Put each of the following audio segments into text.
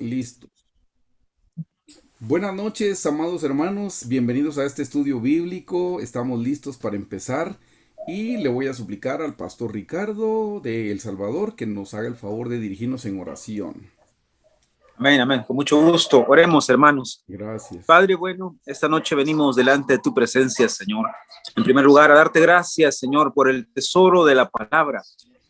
Listo. Buenas noches, amados hermanos. Bienvenidos a este estudio bíblico. Estamos listos para empezar y le voy a suplicar al pastor Ricardo de El Salvador que nos haga el favor de dirigirnos en oración. Amén, amén. Con mucho gusto. Oremos, hermanos. Gracias. Padre bueno, esta noche venimos delante de tu presencia, Señor. En primer lugar, a darte gracias, Señor, por el tesoro de la palabra,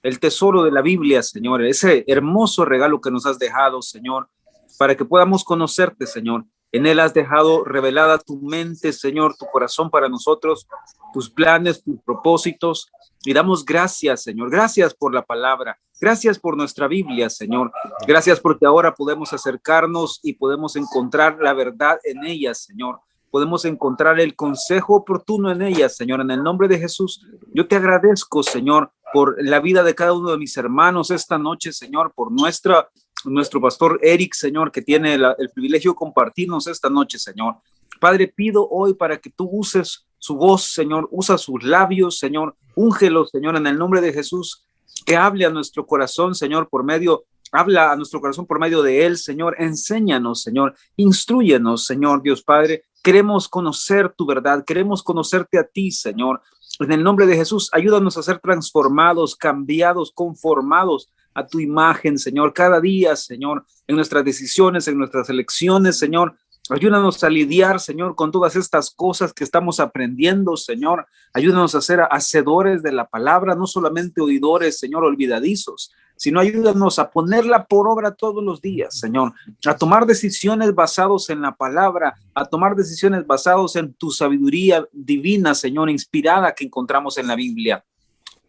el tesoro de la Biblia, Señor, ese hermoso regalo que nos has dejado, Señor, para que podamos conocerte, Señor. En él has dejado revelada tu mente, Señor, tu corazón para nosotros, tus planes, tus propósitos. Y damos gracias, Señor. Gracias por la palabra. Gracias por nuestra Biblia, Señor. Gracias porque ahora podemos acercarnos y podemos encontrar la verdad en ella, Señor. Podemos encontrar el consejo oportuno en ella, Señor. En el nombre de Jesús, yo te agradezco, Señor, por la vida de cada uno de mis hermanos esta noche, Señor, por nuestro pastor Eric, Señor, que tiene el privilegio de compartirnos esta noche, Señor. Padre, pido hoy para que tú uses su voz, Señor, usa sus labios, Señor, úngelo, Señor, en el nombre de Jesús, que hable a nuestro corazón, Señor, habla a nuestro corazón por medio de él, Señor, enséñanos, Señor, instrúyenos, Señor, Dios Padre, queremos conocer tu verdad, queremos conocerte a ti, Señor, en el nombre de Jesús, ayúdanos a ser transformados, cambiados, conformados a tu imagen, Señor, cada día, Señor, en nuestras decisiones, en nuestras elecciones, Señor. Ayúdanos a lidiar, Señor, con todas estas cosas que estamos aprendiendo, Señor. Ayúdanos a ser hacedores de la palabra, no solamente oidores, Señor, olvidadizos, sino ayúdanos a ponerla por obra todos los días, Señor, a tomar decisiones basadas en la palabra, a tomar decisiones basadas en tu sabiduría divina, Señor, inspirada que encontramos en la Biblia.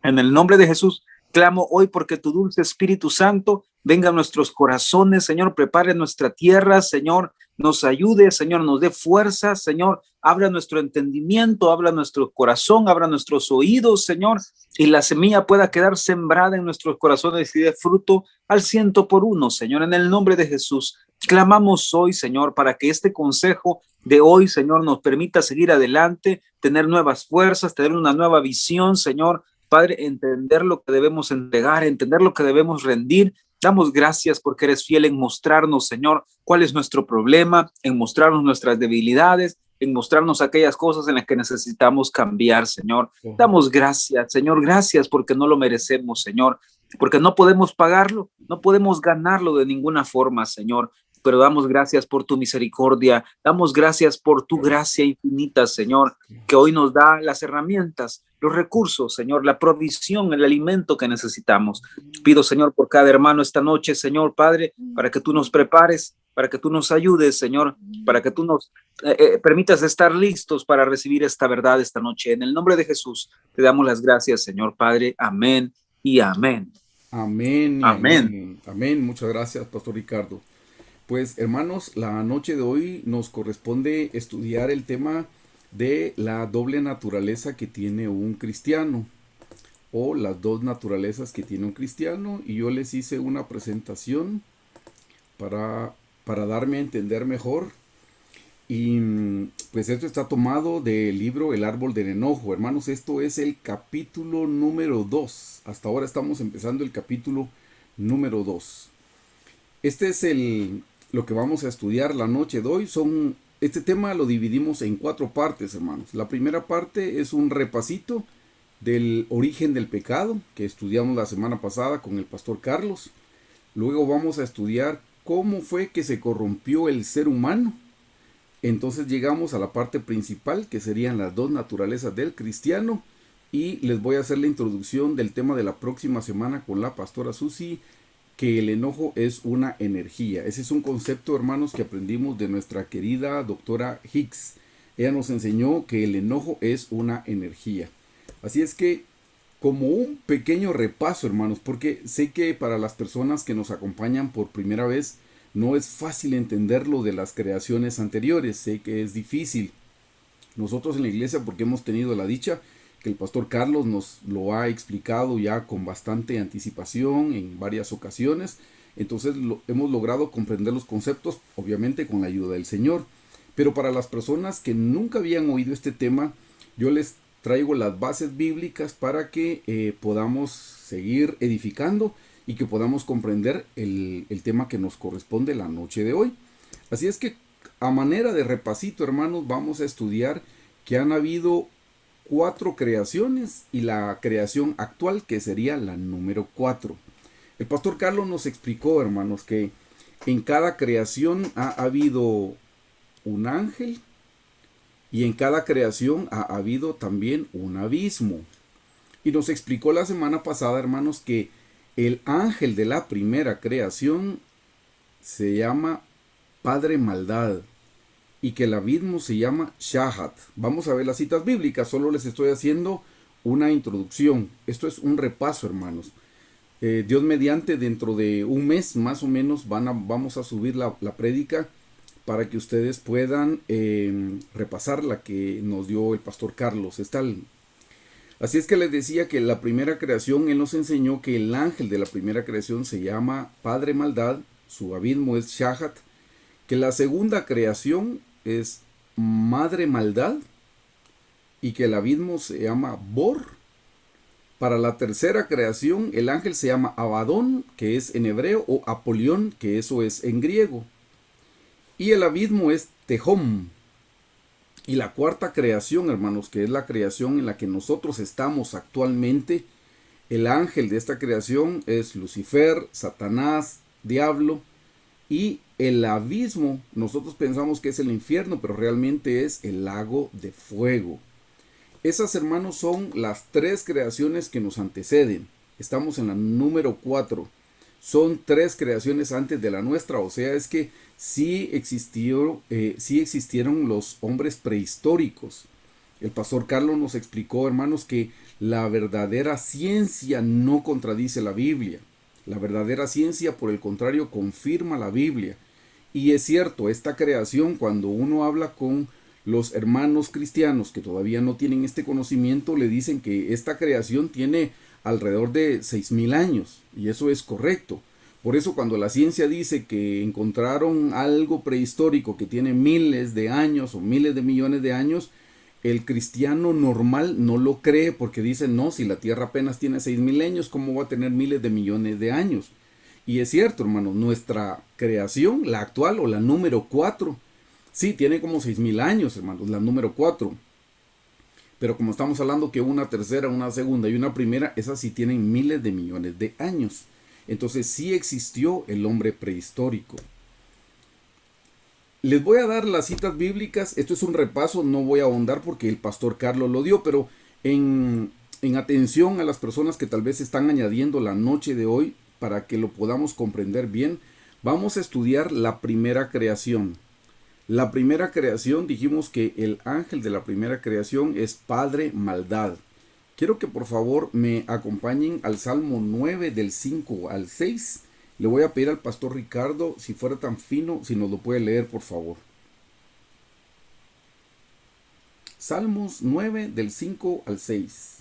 En el nombre de Jesús, clamo hoy porque tu dulce Espíritu Santo venga a nuestros corazones, Señor, prepare nuestra tierra, Señor, nos ayude, Señor, nos dé fuerza, Señor, abra nuestro entendimiento, abra nuestro corazón, abra nuestros oídos, Señor, y la semilla pueda quedar sembrada en nuestros corazones y dé fruto al 100 por 1, Señor, en el nombre de Jesús. Clamamos hoy, Señor, para que este consejo de hoy, Señor, nos permita seguir adelante, tener nuevas fuerzas, tener una nueva visión, Señor, Padre, entender lo que debemos entregar, entender lo que debemos rendir. Damos gracias porque eres fiel en mostrarnos, Señor, cuál es nuestro problema, en mostrarnos nuestras debilidades, en mostrarnos aquellas cosas en las que necesitamos cambiar, Señor. Damos gracias, Señor, gracias porque no lo merecemos, Señor, porque no podemos pagarlo, no podemos ganarlo de ninguna forma, Señor. Pero damos gracias por tu misericordia, damos gracias por tu gracia infinita, Señor, que hoy nos da las herramientas, los recursos, Señor, la provisión, el alimento que necesitamos. Pido, Señor, por cada hermano esta noche, Señor, Padre, para que tú nos prepares, para que tú nos ayudes, Señor, para que tú nos permitas estar listos para recibir esta verdad esta noche. En el nombre de Jesús, te damos las gracias, Señor, Padre. Amén y amén. Amén y Amén. amén. Amén. Muchas gracias, pastor Ricardo. Pues hermanos, la noche de hoy nos corresponde estudiar el tema de la doble naturaleza que tiene un cristiano o las dos naturalezas que tiene un cristiano, y yo les hice una presentación para darme a entender mejor, y pues esto está tomado del libro El árbol del enojo. Hermanos, esto es el capítulo número 2. Hasta ahora estamos empezando el capítulo número 2. Este es lo que vamos a estudiar la noche de hoy. Este tema lo dividimos en 4 partes, hermanos. La primera parte es un repasito del origen del pecado que estudiamos la semana pasada con el pastor Carlos. Luego vamos a estudiar cómo fue que se corrompió el ser humano. Entonces llegamos a la parte principal, que serían las dos naturalezas del cristiano, y les voy a hacer la introducción del tema de la próxima semana con la pastora Susi, que el enojo es una energía. Ese es un concepto, hermanos, que aprendimos de nuestra querida doctora Hicks. Ella nos enseñó que el enojo es una energía. Así es que, como un pequeño repaso, hermanos, porque sé que para las personas que nos acompañan por primera vez no es fácil entender lo de las creaciones anteriores. Sé que es difícil. Nosotros en la iglesia, porque hemos tenido la dicha que el pastor Carlos nos lo ha explicado ya con bastante anticipación en varias ocasiones, entonces hemos logrado comprender los conceptos, obviamente con la ayuda del Señor. Pero para las personas que nunca habían oído este tema, yo les traigo las bases bíblicas para que podamos seguir edificando y que podamos comprender el tema que nos corresponde la noche de hoy. Así es que a manera de repasito, hermanos, vamos a estudiar que han habido 4 creaciones y la creación actual, que sería la número 4. El pastor Carlos nos explicó, hermanos, que en cada creación ha habido un ángel y en cada creación ha habido también un abismo. Y nos explicó la semana pasada, hermanos, que el ángel de la primera creación se llama Padre Maldad y que el abismo se llama Shahat. Vamos a ver las citas bíblicas, solo les estoy haciendo una introducción. Esto es un repaso, hermanos. Dios mediante, dentro de un mes más o menos vamos a subir la prédica para que ustedes puedan repasar la que nos dio el pastor Carlos. Así es que les decía que la primera creación, él nos enseñó que el ángel de la primera creación se llama Padre Maldad, su abismo es Shahat, que la segunda creación es Madre Maldad y que el abismo se llama Bor. Para la tercera creación, el ángel se llama Abadón, que es en hebreo, o Apolión, que eso es en griego. Y el abismo es Tehom. Y la cuarta creación, hermanos, que es la creación en la que nosotros estamos actualmente, el ángel de esta creación es Lucifer, Satanás, Diablo. Y el abismo, nosotros pensamos que es el infierno, pero realmente es el lago de fuego. Esas, hermanos, son las 3 creaciones que nos anteceden. Estamos en la número 4. Son 3 creaciones antes de la nuestra, o sea, es que sí existieron los hombres prehistóricos. El pastor Carlos nos explicó, hermanos, que la verdadera ciencia no contradice la Biblia. La verdadera ciencia, por el contrario, confirma la Biblia. Y es cierto, esta creación, cuando uno habla con los hermanos cristianos que todavía no tienen este conocimiento, le dicen que esta creación tiene alrededor de 6,000 años, y eso es correcto. Por eso cuando la ciencia dice que encontraron algo prehistórico que tiene miles de años o miles de millones de años, el cristiano normal no lo cree, porque dice, no, si la Tierra apenas tiene 6,000 años, ¿cómo va a tener miles de millones de años? Y es cierto, hermano, nuestra creación, la actual o la número 4, sí, tiene como 6,000 años, hermanos, la número 4. Pero como estamos hablando que una tercera, una segunda y una primera, esas sí tienen miles de millones de años. Entonces sí existió el hombre prehistórico. Les voy a dar las citas bíblicas. Esto es un repaso, no voy a ahondar porque el pastor Carlos lo dio, pero en atención a las personas que tal vez están añadiendo la noche de hoy, para que lo podamos comprender bien, vamos a estudiar la primera creación. La primera creación, dijimos que el ángel de la primera creación es Padre Maldad. Quiero que por favor me acompañen al Salmo 9 del 5 al 6. Le voy a pedir al pastor Ricardo, si fuera tan fino, si nos lo puede leer, por favor. Salmos 9 del 5 al 6.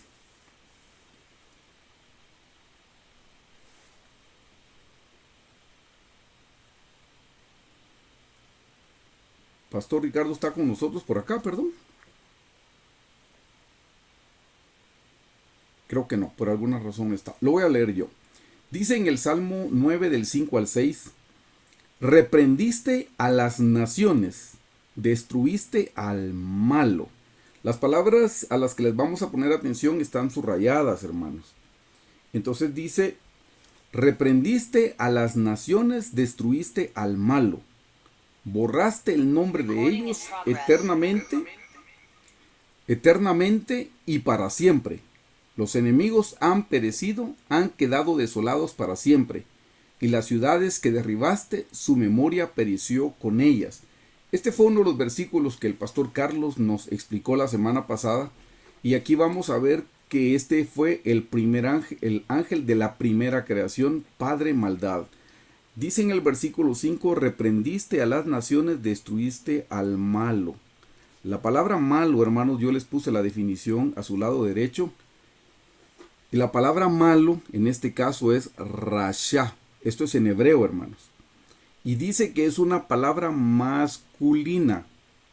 Pastor Ricardo está con nosotros por acá, perdón. Creo que no, por alguna razón está. Lo voy a leer yo. Dice en el Salmo 9 del 5 al 6, reprendiste a las naciones, destruiste al malo. Las palabras a las que les vamos a poner atención están subrayadas, hermanos. Entonces dice, reprendiste a las naciones, destruiste al malo. Borraste el nombre de ellos eternamente y para siempre. Los enemigos han perecido, han quedado desolados para siempre. Y las ciudades que derribaste, su memoria pereció con ellas. Este fue uno de los versículos que el pastor Carlos nos explicó la semana pasada. Y aquí vamos a ver que este fue el primer ángel, el ángel de la primera creación, Padre Maldad. Dice en el versículo 5, reprendiste a las naciones, destruiste al malo. La palabra malo, hermanos, yo les puse la definición a su lado derecho. Y la palabra malo, en este caso, es rasha. Esto es en hebreo, hermanos. Y dice que es una palabra masculina.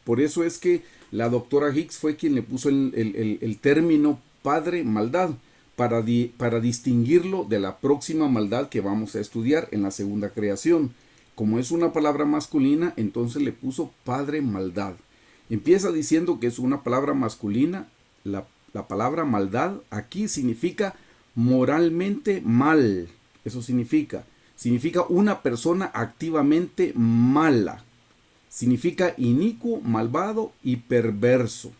Por eso es que la doctora Hicks fue quien le puso el término Padre Maldad. para distinguirlo de la próxima maldad que vamos a estudiar en la segunda creación. Como es una palabra masculina, entonces le puso padre maldad. Empieza diciendo que es una palabra masculina. La palabra maldad aquí significa moralmente mal. Eso significa una persona activamente mala. Significa inicuo, malvado y perverso.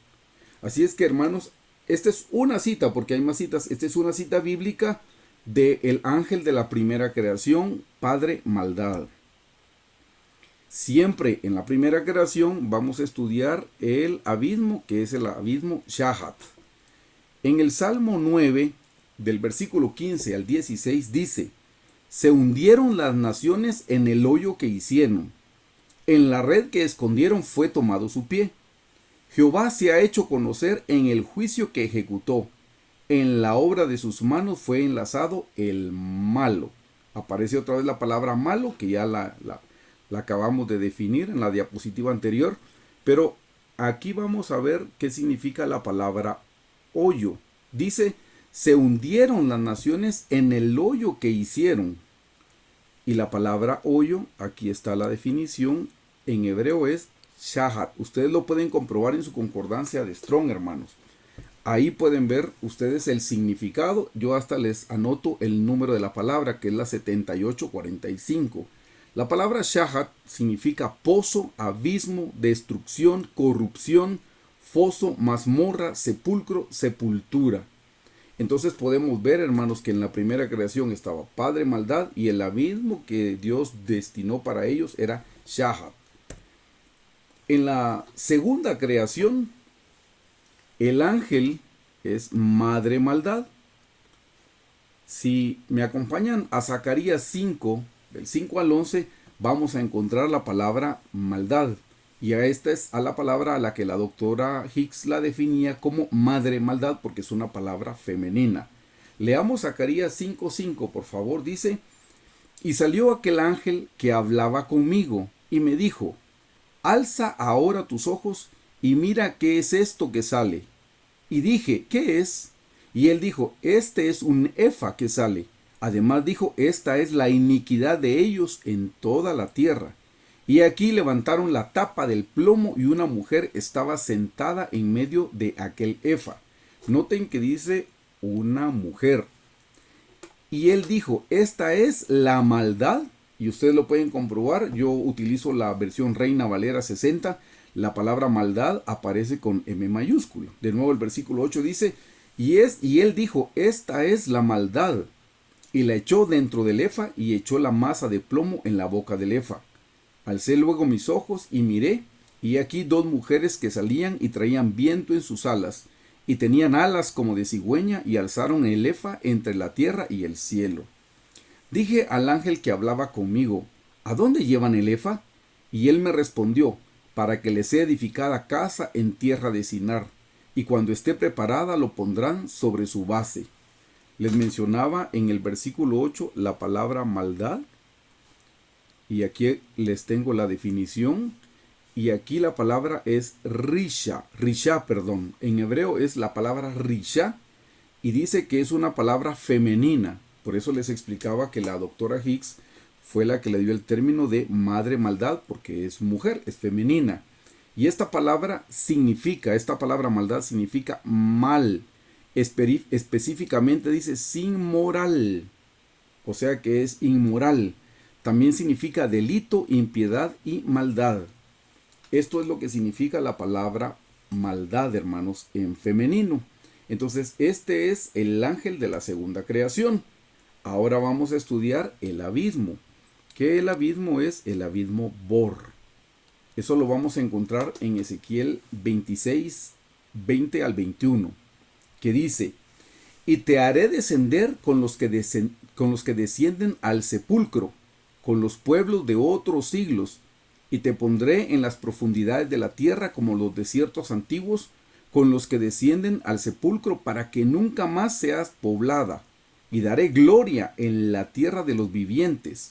Así es que, hermanos, esta es una cita, porque hay más citas. Esta es una cita bíblica del ángel de la primera creación, padre maldad. Siempre en la primera creación vamos a estudiar el abismo, que es el abismo Shahat. En el Salmo 9, del versículo 15 al 16, dice: se hundieron las naciones en el hoyo que hicieron. En la red que escondieron fue tomado su pie. Jehová se ha hecho conocer en el juicio que ejecutó. En la obra de sus manos fue enlazado el malo. Aparece otra vez la palabra malo, que ya la acabamos de definir en la diapositiva anterior. Pero aquí vamos a ver qué significa la palabra hoyo. Dice: se hundieron las naciones en el hoyo que hicieron. Y la palabra hoyo, aquí está la definición, en hebreo es shahat. Ustedes lo pueden comprobar en su concordancia de Strong, hermanos. Ahí pueden ver ustedes el significado. Yo hasta les anoto el número de la palabra, que es la 7845. La palabra shahat significa pozo, abismo, destrucción, corrupción, foso, mazmorra, sepulcro, sepultura. Entonces podemos ver, hermanos, que en la primera creación estaba padre maldad, y el abismo que Dios destinó para ellos era Shahat. En la segunda creación, el ángel es madre maldad. Si me acompañan a Zacarías 5, del 5 al 11, vamos a encontrar la palabra maldad. Y esta es a la palabra a la que la doctora Hicks la definía como madre maldad, porque es una palabra femenina. Leamos Zacarías 5:5, por favor. Dice: y salió aquel ángel que hablaba conmigo, y me dijo: alza ahora tus ojos, y mira qué es esto que sale. Y dije: ¿qué es? Y él dijo: este es un efa que sale. Además dijo: esta es la iniquidad de ellos en toda la tierra. Y aquí levantaron la tapa del plomo, y una mujer estaba sentada en medio de aquel efa. Noten que dice una mujer. Y él dijo: esta es la maldad. Y ustedes lo pueden comprobar. Yo utilizo la versión Reina Valera 60. La palabra maldad aparece con M mayúsculo. De nuevo el versículo 8 dice: y él dijo: esta es la maldad. Y la echó dentro del efa, y echó la masa de plomo en la boca del efa. Alcé luego mis ojos y miré, y aquí dos mujeres que salían y traían viento en sus alas, y tenían alas como de cigüeña, y alzaron el efa entre la tierra y el cielo. Dije al ángel que hablaba conmigo: ¿a dónde llevan el efa? Y él me respondió: para que les sea edificada casa en tierra de Sinar, y cuando esté preparada lo pondrán sobre su base. Les mencionaba en el versículo 8 la palabra maldad. Y aquí les tengo la definición. Y aquí la palabra es risha. En hebreo es la palabra risha. Y dice que es una palabra femenina. Por eso les explicaba que la doctora Hicks fue la que le dio el término de madre maldad, porque es mujer, es femenina. Y esta palabra maldad significa mal. Específicamente dice sin moral. O sea que es inmoral. También significa delito, impiedad y maldad. Esto es lo que significa la palabra maldad, hermanos, en femenino. Entonces, este es el ángel de la segunda creación. Ahora vamos a estudiar el abismo. ¿Qué el abismo es? El abismo Bor. Eso lo vamos a encontrar en Ezequiel 26, 20 al 21, que dice: y te haré descender con los que descienden al sepulcro, con los pueblos de otros siglos, y te pondré en las profundidades de la tierra como los desiertos antiguos, con los que descienden al sepulcro, para que nunca más seas poblada, y daré gloria en la tierra de los vivientes.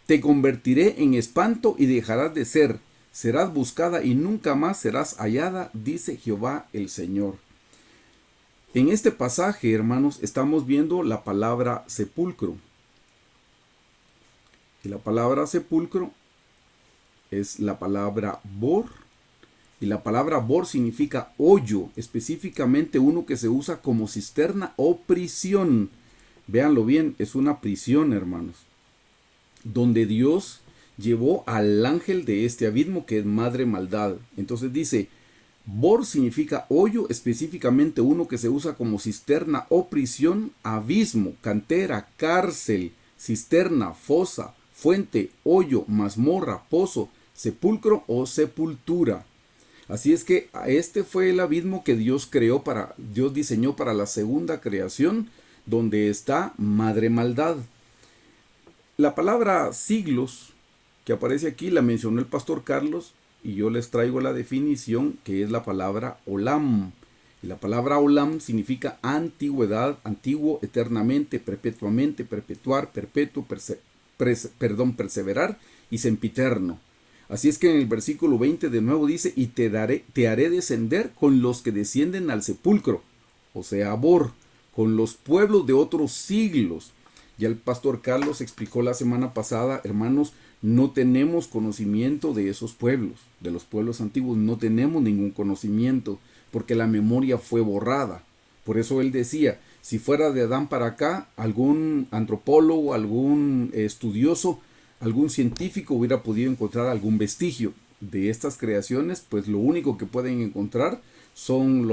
Te convertiré en espanto y dejarás de ser, serás buscada y nunca más serás hallada, dice Jehová el Señor. En este pasaje, hermanos, estamos viendo la palabra sepulcro. Y la palabra sepulcro es la palabra bor. Y la palabra bor significa hoyo, específicamente uno que se usa como cisterna o prisión. Véanlo bien, es una prisión, hermanos, donde Dios llevó al ángel de este abismo que es madre maldad. Entonces dice, bor significa hoyo, específicamente uno que se usa como cisterna o prisión, abismo, cantera, cárcel, cisterna, fosa, fuente, hoyo, mazmorra, pozo, sepulcro o sepultura. Así es que este fue el abismo que Dios Dios diseñó para la segunda creación, donde está madre maldad. La palabra siglos que aparece aquí la mencionó el pastor Carlos y yo les traigo la definición, que es la palabra olam. Y la palabra olam significa antigüedad, antiguo, eternamente, perpetuamente, perpetuar, perpetuo, perseverar y sempiterno. Así es que en el versículo 20 de nuevo dice, y te haré descender con los que descienden al sepulcro, o sea, Bor, con los pueblos de otros siglos. Ya el pastor Carlos explicó la semana pasada, hermanos, no tenemos conocimiento de esos pueblos, de los pueblos antiguos, no tenemos ningún conocimiento, porque la memoria fue borrada. Por eso él decía, si fuera de Adán para acá, algún antropólogo, algún estudioso, algún científico hubiera podido encontrar algún vestigio de estas creaciones, pues lo único que pueden encontrar son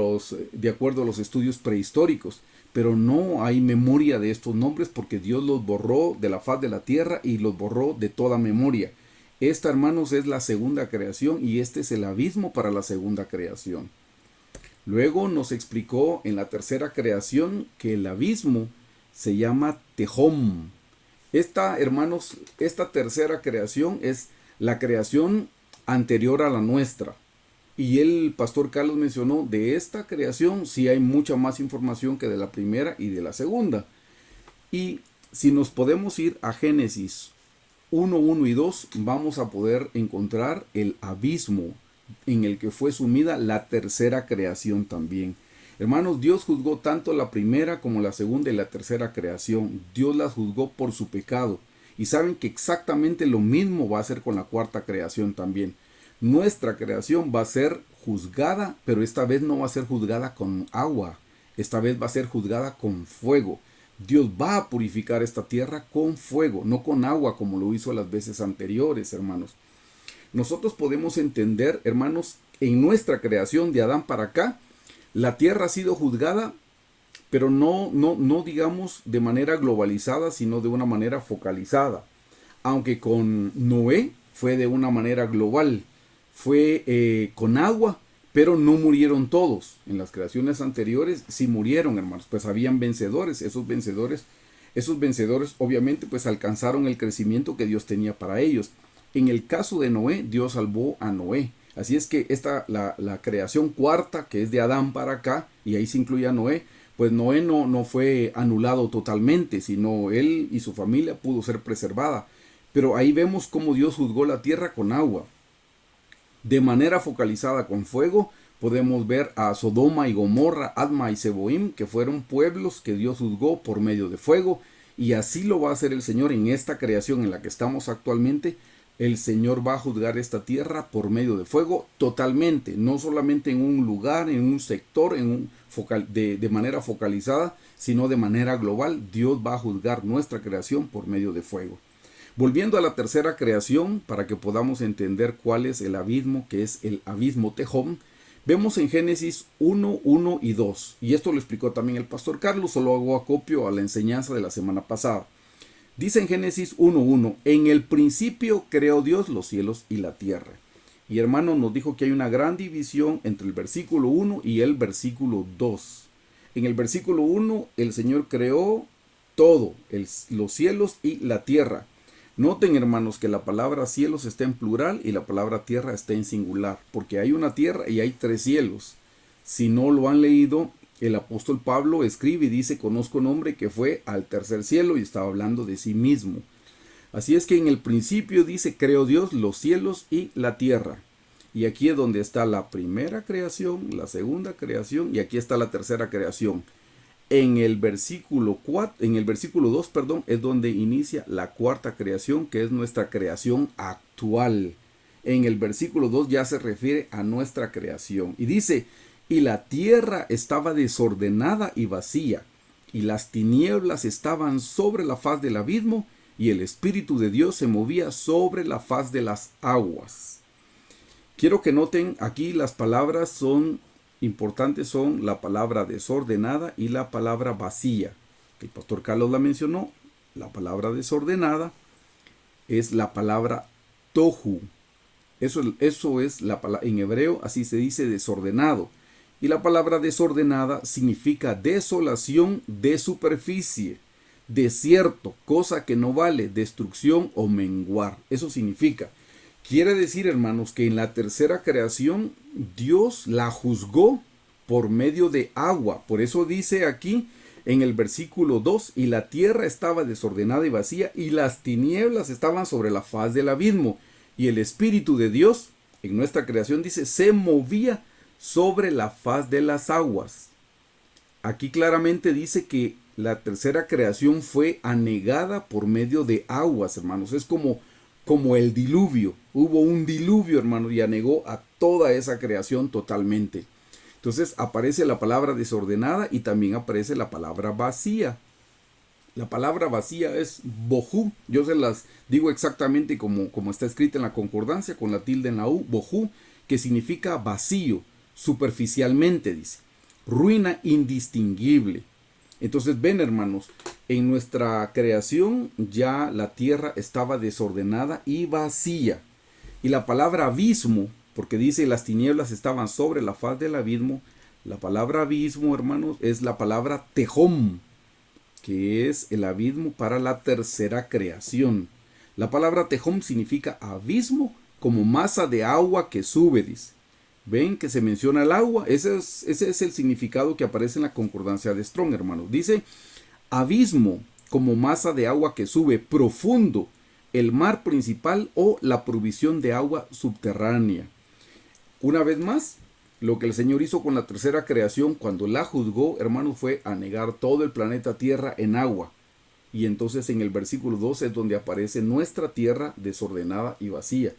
de acuerdo a los estudios prehistóricos, pero no hay memoria de estos nombres porque Dios los borró de la faz de la tierra y los borró de toda memoria. Esta, hermanos, es la segunda creación y este es el abismo para la segunda creación. Luego nos explicó en la tercera creación que el abismo se llama Tehom. Hermanos, esta tercera creación es la creación anterior a la nuestra. Y el pastor Carlos mencionó, de esta creación sí hay mucha más información que de la primera y de la segunda. Y si nos podemos ir a Génesis 1, 1 y 2, vamos a poder encontrar el abismo en el que fue sumida la tercera creación también. Hermanos, Dios juzgó tanto la primera como la segunda y la tercera creación. Dios las juzgó por su pecado. Y saben que exactamente lo mismo va a hacer con la cuarta creación también. Nuestra creación va a ser juzgada, pero esta vez no va a ser juzgada con agua. Esta vez va a ser juzgada con fuego. Dios va a purificar esta tierra con fuego, no con agua como lo hizo las veces anteriores, hermanos. Nosotros podemos entender, hermanos, en nuestra creación de Adán para acá, la tierra ha sido juzgada, pero no digamos de manera globalizada, sino de una manera focalizada. Aunque con Noé fue de una manera global, fue con agua, pero no murieron todos. En las creaciones anteriores sí murieron, hermanos, pues habían vencedores. Esos vencedores obviamente pues alcanzaron el crecimiento que Dios tenía para ellos. En el caso de Noé, Dios salvó a Noé. Así es que la creación cuarta, que es de Adán para acá, y ahí se incluye a Noé, pues Noé no fue anulado totalmente, sino él y su familia pudo ser preservada. Pero ahí vemos cómo Dios juzgó la tierra con agua. De manera focalizada con fuego, podemos ver a Sodoma y Gomorra, Adma y Seboim, que fueron pueblos que Dios juzgó por medio de fuego, y así lo va a hacer el Señor en esta creación en la que estamos actualmente. El Señor va a juzgar esta tierra por medio de fuego totalmente, no solamente en un lugar, en un sector, de manera focalizada, sino de manera global. Dios va a juzgar nuestra creación por medio de fuego. Volviendo a la tercera creación, para que podamos entender cuál es el abismo, que es el abismo Tehom, vemos en Génesis 1, 1 y 2. Y esto lo explicó también el pastor Carlos, solo hago acopio a la enseñanza de la semana pasada. Dice en Génesis 1:1, en el principio creó Dios los cielos y la tierra. Y hermano, nos dijo que hay una gran división entre el versículo 1 y el versículo 2. En el versículo 1, el Señor creó todo, los cielos y la tierra. Noten, hermanos, que la palabra cielos está en plural y la palabra tierra está en singular, porque hay una tierra y hay 3 cielos. Si no lo han leído, el apóstol Pablo escribe y dice, conozco un hombre que fue al tercer cielo, y estaba hablando de sí mismo. Así es que en el principio dice, creó Dios los cielos y la tierra. Y aquí es donde está la primera creación, la segunda creación y aquí está la tercera creación. En el versículo 4, en el versículo 2, perdón, es donde inicia la cuarta creación, que es nuestra creación actual. En el versículo 2 ya se refiere a nuestra creación. Y dice, y la tierra estaba desordenada y vacía, y las tinieblas estaban sobre la faz del abismo, y el Espíritu de Dios se movía sobre la faz de las aguas. Quiero que noten aquí las palabras son importantes, son la palabra desordenada y la palabra vacía. El pastor Carlos la mencionó. La palabra desordenada es la palabra tohu. Eso es la palabra en hebreo, así se dice desordenado. Y la palabra desordenada significa desolación de superficie, desierto, cosa que no vale, destrucción o menguar. Eso significa. Quiere decir, hermanos, que en la tercera creación Dios la juzgó por medio de agua. Por eso dice aquí en el versículo 2, y la tierra estaba desordenada y vacía, y las tinieblas estaban sobre la faz del abismo. Y el Espíritu de Dios, en nuestra creación, dice, se movía sobre la faz de las aguas. Aquí claramente dice que la tercera creación fue anegada por medio de aguas, hermanos. Es como el diluvio. Hubo un diluvio, hermano, y anegó a toda esa creación totalmente. Entonces aparece la palabra desordenada y también aparece la palabra vacía. La palabra vacía es bohu. Yo se las digo exactamente como está escrita en la concordancia, con la tilde en la U, bohu, que significa vacío, superficialmente, dice. Ruina indistinguible. Entonces ven, hermanos, en nuestra creación ya la tierra estaba desordenada y vacía. Y la palabra abismo, porque dice las tinieblas estaban sobre la faz del abismo, la palabra abismo, hermanos, es la palabra tehom, que es el abismo para la tercera creación. La palabra tehom significa abismo como masa de agua que sube, dice. Ven que se menciona el agua. Ese es el significado que aparece en la concordancia de Strong, hermanos. Dice, abismo como masa de agua que sube, profundo, el mar principal o la provisión de agua subterránea. Una vez más, lo que el Señor hizo con la tercera creación cuando la juzgó, hermanos, fue anegar todo el planeta Tierra en agua. Y entonces en el versículo 12 es donde aparece nuestra tierra desordenada y vacía.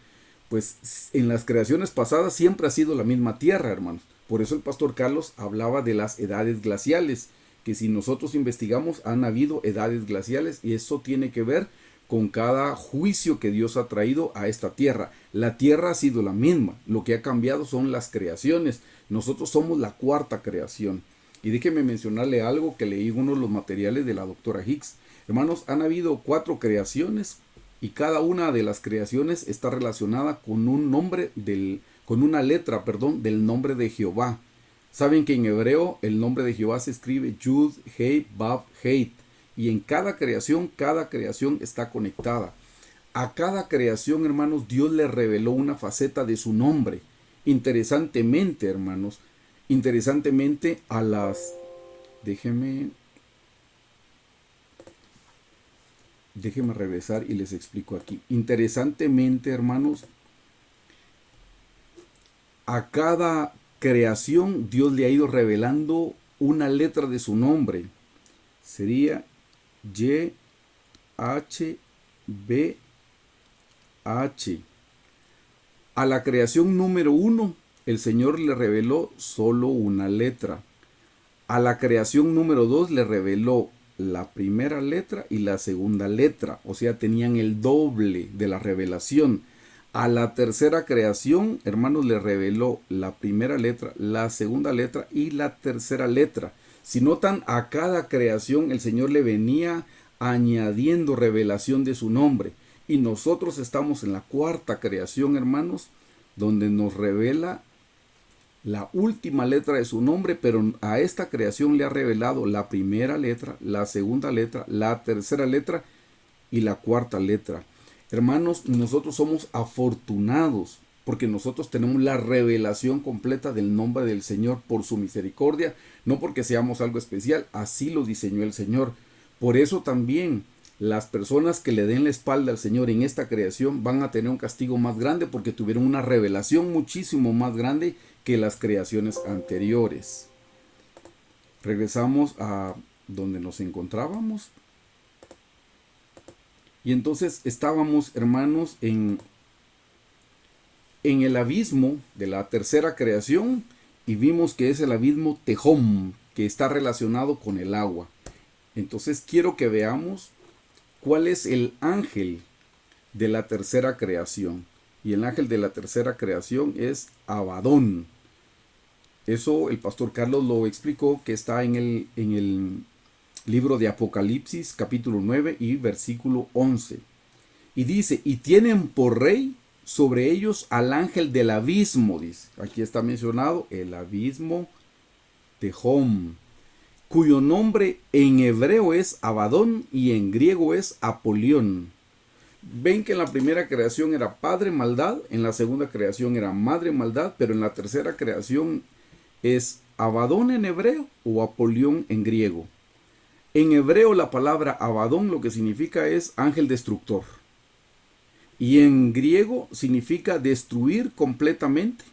Pues en las creaciones pasadas siempre ha sido la misma tierra, hermanos. Por eso el pastor Carlos hablaba de las edades glaciales, que si nosotros investigamos han habido edades glaciales y eso tiene que ver con cada juicio que Dios ha traído a esta tierra. La tierra ha sido la misma, lo que ha cambiado son las creaciones. Nosotros somos la cuarta creación. Y déjeme mencionarle algo que leí en uno de los materiales de la doctora Hicks. Hermanos, han habido 4 creaciones y cada una de las creaciones está relacionada con un nombre con una letra, del nombre de Jehová. Saben que en hebreo el nombre de Jehová se escribe Yud, Hei, Vav, Heit. Y en cada creación está conectada. A cada creación, hermanos, Dios le reveló una faceta de su nombre. Interesantemente, hermanos, a las... Déjeme regresar y les explico aquí. Interesantemente, hermanos, a cada creación Dios le ha ido revelando una letra de su nombre. Sería Y, H, B, H. A la creación número 1, el Señor le reveló solo una letra. A la creación número 2 le reveló la primera letra y la segunda letra. O sea, tenían el doble de la revelación. A la tercera creación, hermanos, le reveló la primera letra, la segunda letra y la tercera letra. Si notan, a cada creación el Señor le venía añadiendo revelación de su nombre. Y nosotros estamos en la cuarta creación, hermanos, donde nos revela la última letra de su nombre, pero a esta creación le ha revelado la primera letra, la segunda letra, la tercera letra y la cuarta letra. Hermanos, nosotros somos afortunados porque nosotros tenemos la revelación completa del nombre del Señor por su misericordia, no porque seamos algo especial, así lo diseñó el Señor. Por eso también las personas que le den la espalda al Señor en esta creación van a tener un castigo más grande porque tuvieron una revelación muchísimo más grande que las creaciones anteriores. Regresamos a donde nos encontrábamos. Y entonces estábamos, hermanos, en el abismo de la tercera creación y vimos que es el abismo Tejón, que está relacionado con el agua. Entonces quiero que veamos cuál es el ángel de la tercera creación. Y el ángel de la tercera creación es Abadón. Eso el pastor Carlos lo explicó, que está en el libro de Apocalipsis, capítulo 9 y versículo 11. Y dice, y tienen por rey sobre ellos al ángel del abismo, dice. Aquí está mencionado el abismo Tejón, cuyo nombre en hebreo es Abadón y en griego es Apolión. Ven que en la primera creación era padre maldad, en la segunda creación era madre maldad, pero en la tercera creación es Abadón en hebreo o Apolión en griego. En hebreo la palabra Abadón lo que significa es ángel destructor. Y en griego significa destruir completamente,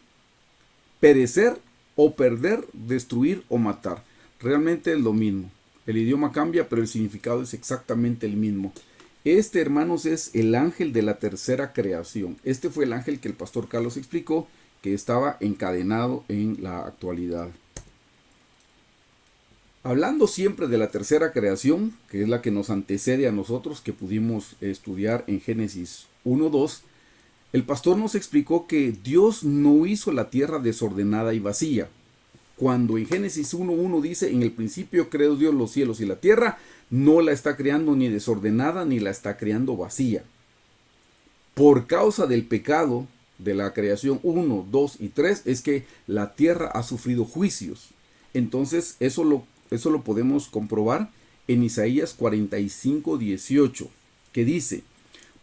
perecer o perder, destruir o matar. Realmente es lo mismo. El idioma cambia, pero el significado es exactamente el mismo. Este, hermanos, es el ángel de la tercera creación. Este fue el ángel que el pastor Carlos explicó que estaba encadenado en la actualidad. Hablando siempre de la tercera creación, que es la que nos antecede a nosotros, que pudimos estudiar en Génesis 1:2, el pastor nos explicó que Dios no hizo la tierra desordenada y vacía. Cuando en Génesis 1:1 dice, en el principio creó Dios los cielos y la tierra, no la está creando ni desordenada ni la está creando vacía. Por causa del pecado de la creación 1, 2 y 3 es que la tierra ha sufrido juicios. Entonces eso lo podemos comprobar en Isaías 45:18, que dice,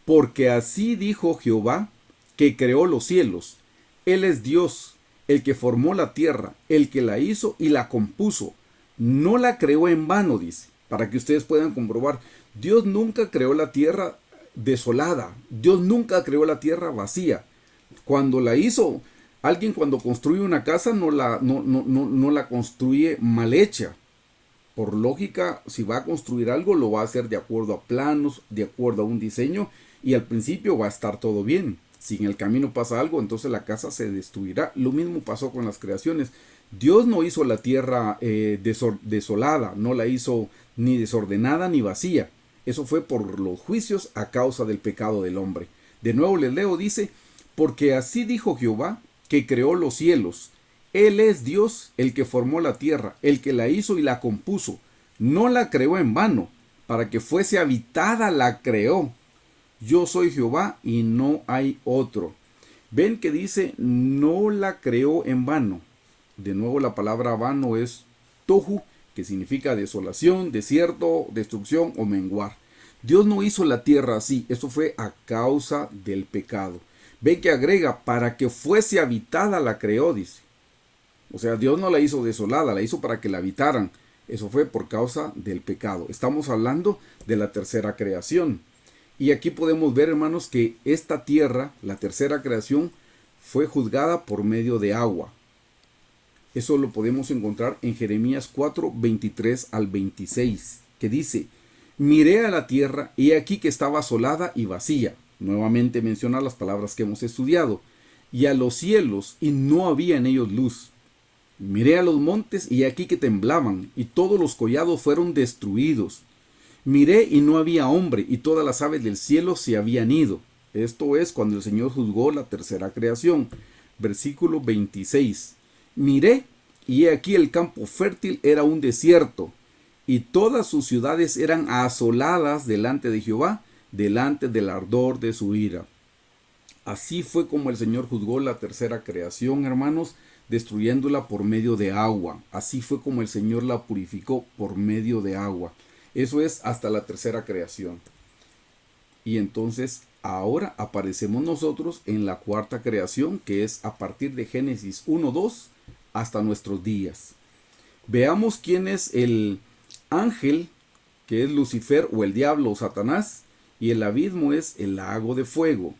porque así dijo Jehová, que creó los cielos. Él es Dios, el que formó la tierra, el que la hizo y la compuso. No la creó en vano, dice, para que ustedes puedan comprobar. Dios nunca creó la tierra desolada. Dios nunca creó la tierra vacía. Cuando la hizo, alguien cuando construye una casa no la construye mal hecha. Por lógica, si va a construir algo, lo va a hacer de acuerdo a planos, de acuerdo a un diseño, y al principio va a estar todo bien. Si en el camino pasa algo, entonces la casa se destruirá. Lo mismo pasó con las creaciones. Dios no hizo la tierra desolada, no la hizo ni desordenada ni vacía. Eso fue por los juicios a causa del pecado del hombre. De nuevo les leo, dice, porque así dijo Jehová, que creó los cielos. Él es Dios, el que formó la tierra, el que la hizo y la compuso. No la creó en vano, para que fuese habitada la creó. Yo soy Jehová y no hay otro. Ven que dice, no la creó en vano. De nuevo la palabra vano es tohu, que significa desolación, desierto, destrucción o menguar. Dios no hizo la tierra así, eso fue a causa del pecado. Ven que agrega, para que fuese habitada la creó, dice. O sea, Dios no la hizo desolada, la hizo para que la habitaran. Eso fue por causa del pecado. Estamos hablando de la tercera creación. Y aquí podemos ver, hermanos, que esta tierra, la tercera creación, fue juzgada por medio de agua. Eso lo podemos encontrar en Jeremías 4, 23 al 26, que dice, miré a la tierra y aquí que estaba asolada y vacía. Nuevamente menciona las palabras que hemos estudiado. Y a los cielos y no había en ellos luz. Miré a los montes y aquí que temblaban y todos los collados fueron destruidos. Miré y no había hombre y todas las aves del cielo se habían ido. Esto es cuando el Señor juzgó la tercera creación. Versículo 26. Miré y he aquí el campo fértil era un desierto y todas sus ciudades eran asoladas delante de Jehová, delante del ardor de su ira. Así fue como el Señor juzgó la tercera creación, hermanos, destruyéndola por medio de agua. Así fue como el Señor la purificó por medio de agua. Eso es hasta la tercera creación. Y entonces ahora aparecemos nosotros en la cuarta creación, que es a partir de Génesis 1:2 hasta nuestros días. Veamos quién es el ángel que es Lucifer o el diablo o Satanás, y el abismo es el lago de fuego.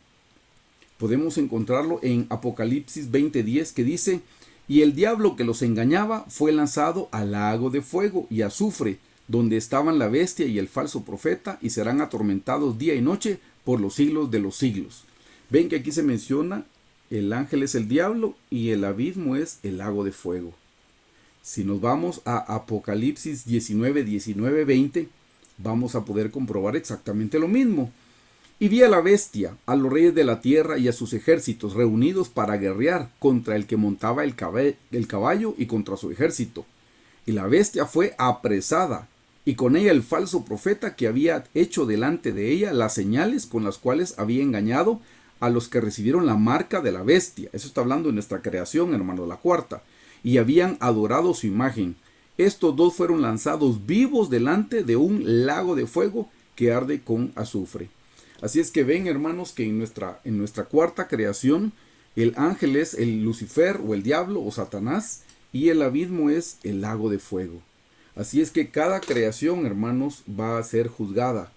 Podemos encontrarlo en Apocalipsis 20:10, que dice: y el diablo que los engañaba fue lanzado al lago de fuego y azufre, donde estaban la bestia y el falso profeta, y serán atormentados día y noche por los siglos de los siglos. Ven que aquí se menciona el ángel es el diablo y el abismo es el lago de fuego. Si nos vamos a Apocalipsis 19:19-20, vamos a poder comprobar exactamente lo mismo. Y vi a la bestia, a los reyes de la tierra y a sus ejércitos reunidos para guerrear contra el que montaba el caballo y contra su ejército. Y la bestia fue apresada, y con ella el falso profeta que había hecho delante de ella las señales con las cuales había engañado a los que recibieron la marca de la bestia. Eso está hablando de nuestra creación, hermano, la cuarta. Y habían adorado su imagen. Estos dos fueron lanzados vivos delante de un lago de fuego que arde con azufre. Así es que ven, hermanos, que en nuestra cuarta creación, el ángel es el Lucifer o el diablo o Satanás, y el abismo es el lago de fuego. Así es que cada creación, hermanos, va a ser juzgada.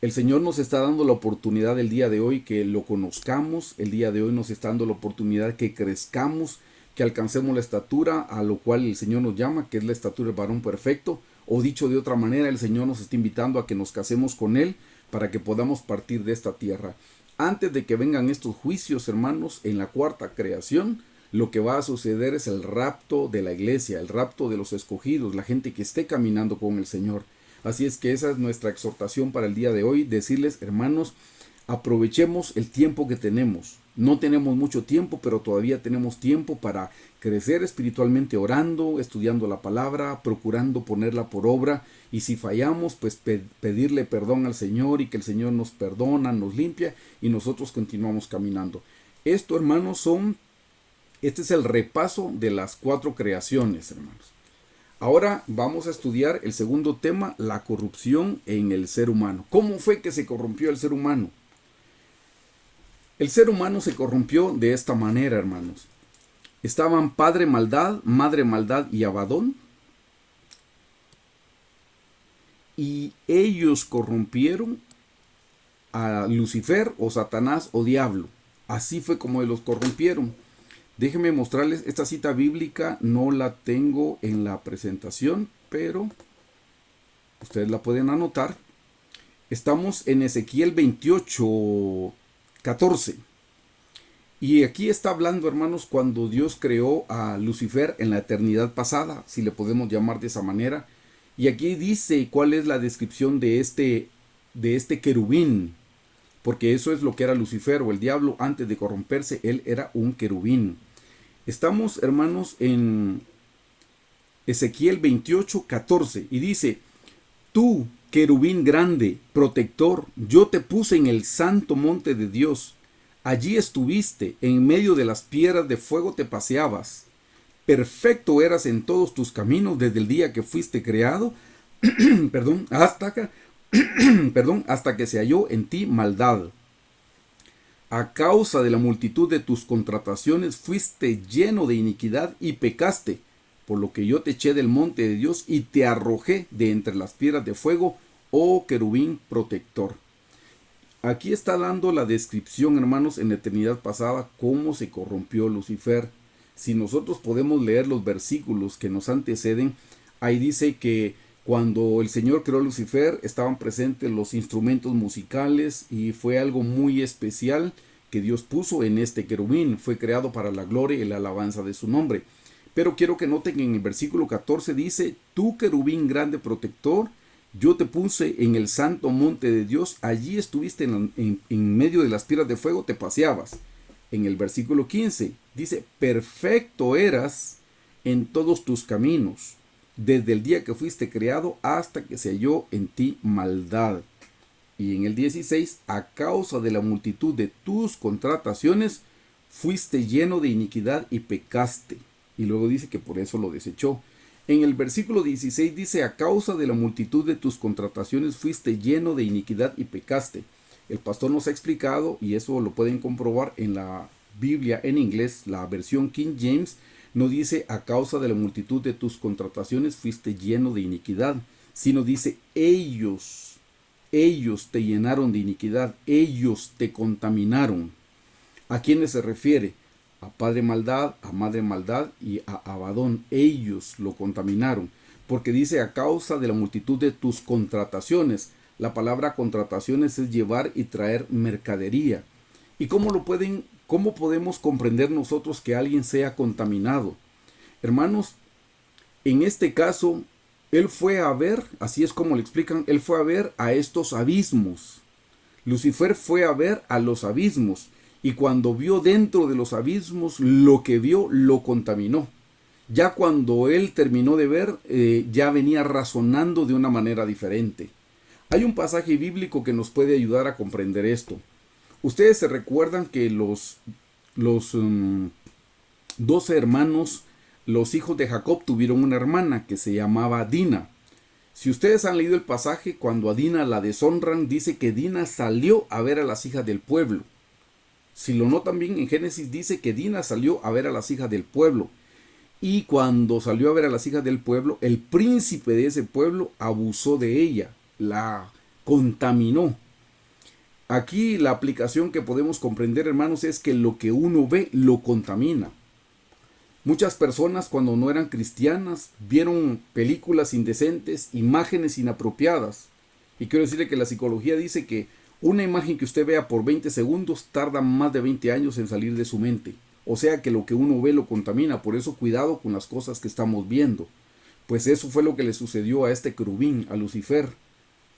El Señor nos está dando la oportunidad el día de hoy que lo conozcamos. El día de hoy nos está dando la oportunidad que crezcamos, que alcancemos la estatura a lo cual el Señor nos llama, que es la estatura del varón perfecto. O dicho de otra manera, el Señor nos está invitando a que nos casemos con Él para que podamos partir de esta tierra. Antes de que vengan estos juicios, hermanos, en la cuarta creación, lo que va a suceder es el rapto de la iglesia, el rapto de los escogidos, la gente que esté caminando con el Señor. Así es que esa es nuestra exhortación para el día de hoy, decirles, hermanos, aprovechemos el tiempo que tenemos. No tenemos mucho tiempo, pero todavía tenemos tiempo para crecer espiritualmente orando, estudiando la palabra, procurando ponerla por obra. Y si fallamos, pues pedirle perdón al Señor, y que el Señor nos perdona, nos limpia y nosotros continuamos caminando. Esto, hermanos, este es el repaso de las 4 creaciones, hermanos. Ahora vamos a estudiar el segundo tema, la corrupción en el ser humano. ¿Cómo fue que se corrompió el ser humano? El ser humano se corrompió de esta manera, hermanos. Estaban padre maldad, madre maldad y Abadón. Y ellos corrompieron a Lucifer o Satanás o diablo. Así fue como los corrompieron. Déjenme mostrarles esta cita bíblica, no la tengo en la presentación, pero ustedes la pueden anotar. Estamos en Ezequiel 28:14. Y aquí está hablando, hermanos, cuando Dios creó a Lucifer en la eternidad pasada, si le podemos llamar de esa manera. Y aquí dice cuál es la descripción de este querubín, porque eso es lo que era Lucifer o el diablo antes de corromperse. Él era un querubín. Estamos, hermanos, en Ezequiel 28:14 y dice: tú, querubín grande, protector, yo te puse en el santo monte de Dios. Allí estuviste, en medio de las piedras de fuego te paseabas. Perfecto eras en todos tus caminos desde el día que fuiste creado, hasta que se halló en ti maldad. A causa de la multitud de tus contrataciones fuiste lleno de iniquidad y pecaste, por lo que yo te eché del monte de Dios y te arrojé de entre las piedras de fuego, oh querubín protector. Aquí está dando la descripción, hermanos, en la eternidad pasada, cómo se corrompió Lucifer. Si nosotros podemos leer los versículos que nos anteceden, ahí dice que cuando el Señor creó a Lucifer estaban presentes los instrumentos musicales y fue algo muy especial que Dios puso en este querubín. Fue creado para la gloria y la alabanza de su nombre. Pero quiero que noten que en el versículo 14 dice: tú querubín grande protector, yo te puse en el santo monte de Dios, allí estuviste en medio de las piedras de fuego, te paseabas. En el versículo 15 dice: perfecto eras en todos tus caminos, desde el día que fuiste creado hasta que se halló en ti maldad. Y en el 16, a causa de la multitud de tus contrataciones, fuiste lleno de iniquidad y pecaste. Y luego dice que por eso lo desechó. En el versículo 16 dice: a causa de la multitud de tus contrataciones, fuiste lleno de iniquidad y pecaste. El pastor nos ha explicado, y eso lo pueden comprobar en la Biblia en inglés, la versión King James, no dice: a causa de la multitud de tus contrataciones fuiste lleno de iniquidad, sino dice ellos te llenaron de iniquidad, ellos te contaminaron. ¿A quiénes se refiere? A padre maldad, a madre maldad y a Abadón. Ellos lo contaminaron, porque dice a causa de la multitud de tus contrataciones. La palabra contrataciones es llevar y traer mercadería. ¿Y cómo podemos comprender nosotros que alguien sea contaminado? Hermanos, en este caso, él fue a ver, así es como le explican, él fue a ver a estos abismos. Lucifer fue a ver a los abismos, y cuando vio dentro de los abismos, lo que vio lo contaminó. Ya cuando él terminó de ver, ya venía razonando de una manera diferente. Hay un pasaje bíblico que nos puede ayudar a comprender esto. Ustedes se recuerdan que los 12 hermanos, los hijos de Jacob, tuvieron una hermana que se llamaba Dina. Si ustedes han leído el pasaje, cuando a Dina la deshonran, dice que Dina salió a ver a las hijas del pueblo. Si lo notan bien, en Génesis dice que Dina salió a ver a las hijas del pueblo. Y cuando salió a ver a las hijas del pueblo, el príncipe de ese pueblo abusó de ella, la contaminó. Aquí la aplicación que podemos comprender, hermanos, es que lo que uno ve lo contamina. Muchas personas, cuando no eran cristianas, vieron películas indecentes, imágenes inapropiadas. Y quiero decirle que la psicología dice que una imagen que usted vea por 20 segundos tarda más de 20 años en salir de su mente. O sea que lo que uno ve lo contamina. Por eso cuidado con las cosas que estamos viendo. Pues eso fue lo que le sucedió a este querubín, a Lucifer.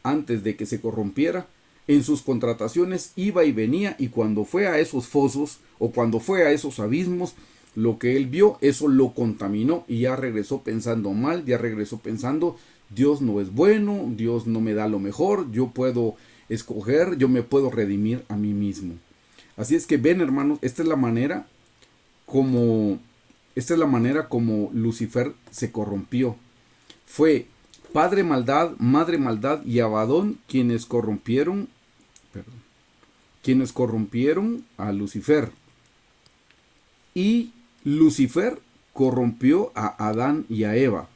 Antes de que se corrompiera, en sus contrataciones iba y venía, y cuando fue a esos fosos o cuando fue a esos abismos, lo que él vio, eso lo contaminó, y ya regresó pensando mal, ya regresó pensando, Dios no es bueno, Dios no me da lo mejor, yo puedo escoger, yo me puedo redimir a mí mismo. Así es que ven, hermanos, esta es la manera como Lucifer se corrompió. Fue padre maldad, madre maldad y Abadón quienes corrompieron a Lucifer. Y Lucifer corrompió a Adán y a Eva.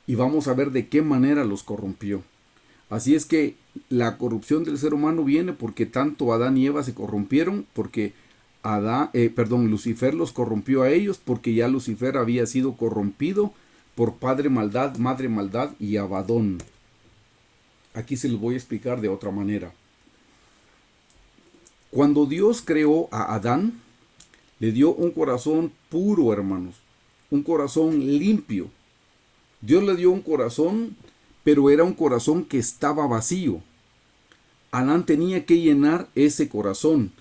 Y vamos a ver de qué manera los corrompió. Así es que la corrupción del ser humano viene porque tanto Adán y Eva se corrompieron, porque Lucifer los corrompió a ellos, porque ya Lucifer había sido corrompido por padre maldad, madre maldad y Abadón. Aquí se los voy a explicar de otra manera. Cuando Dios creó a Adán, le dio un corazón puro, hermanos, un corazón limpio. Dios le dio un corazón, pero era un corazón que estaba vacío. Adán tenía que llenar ese corazón,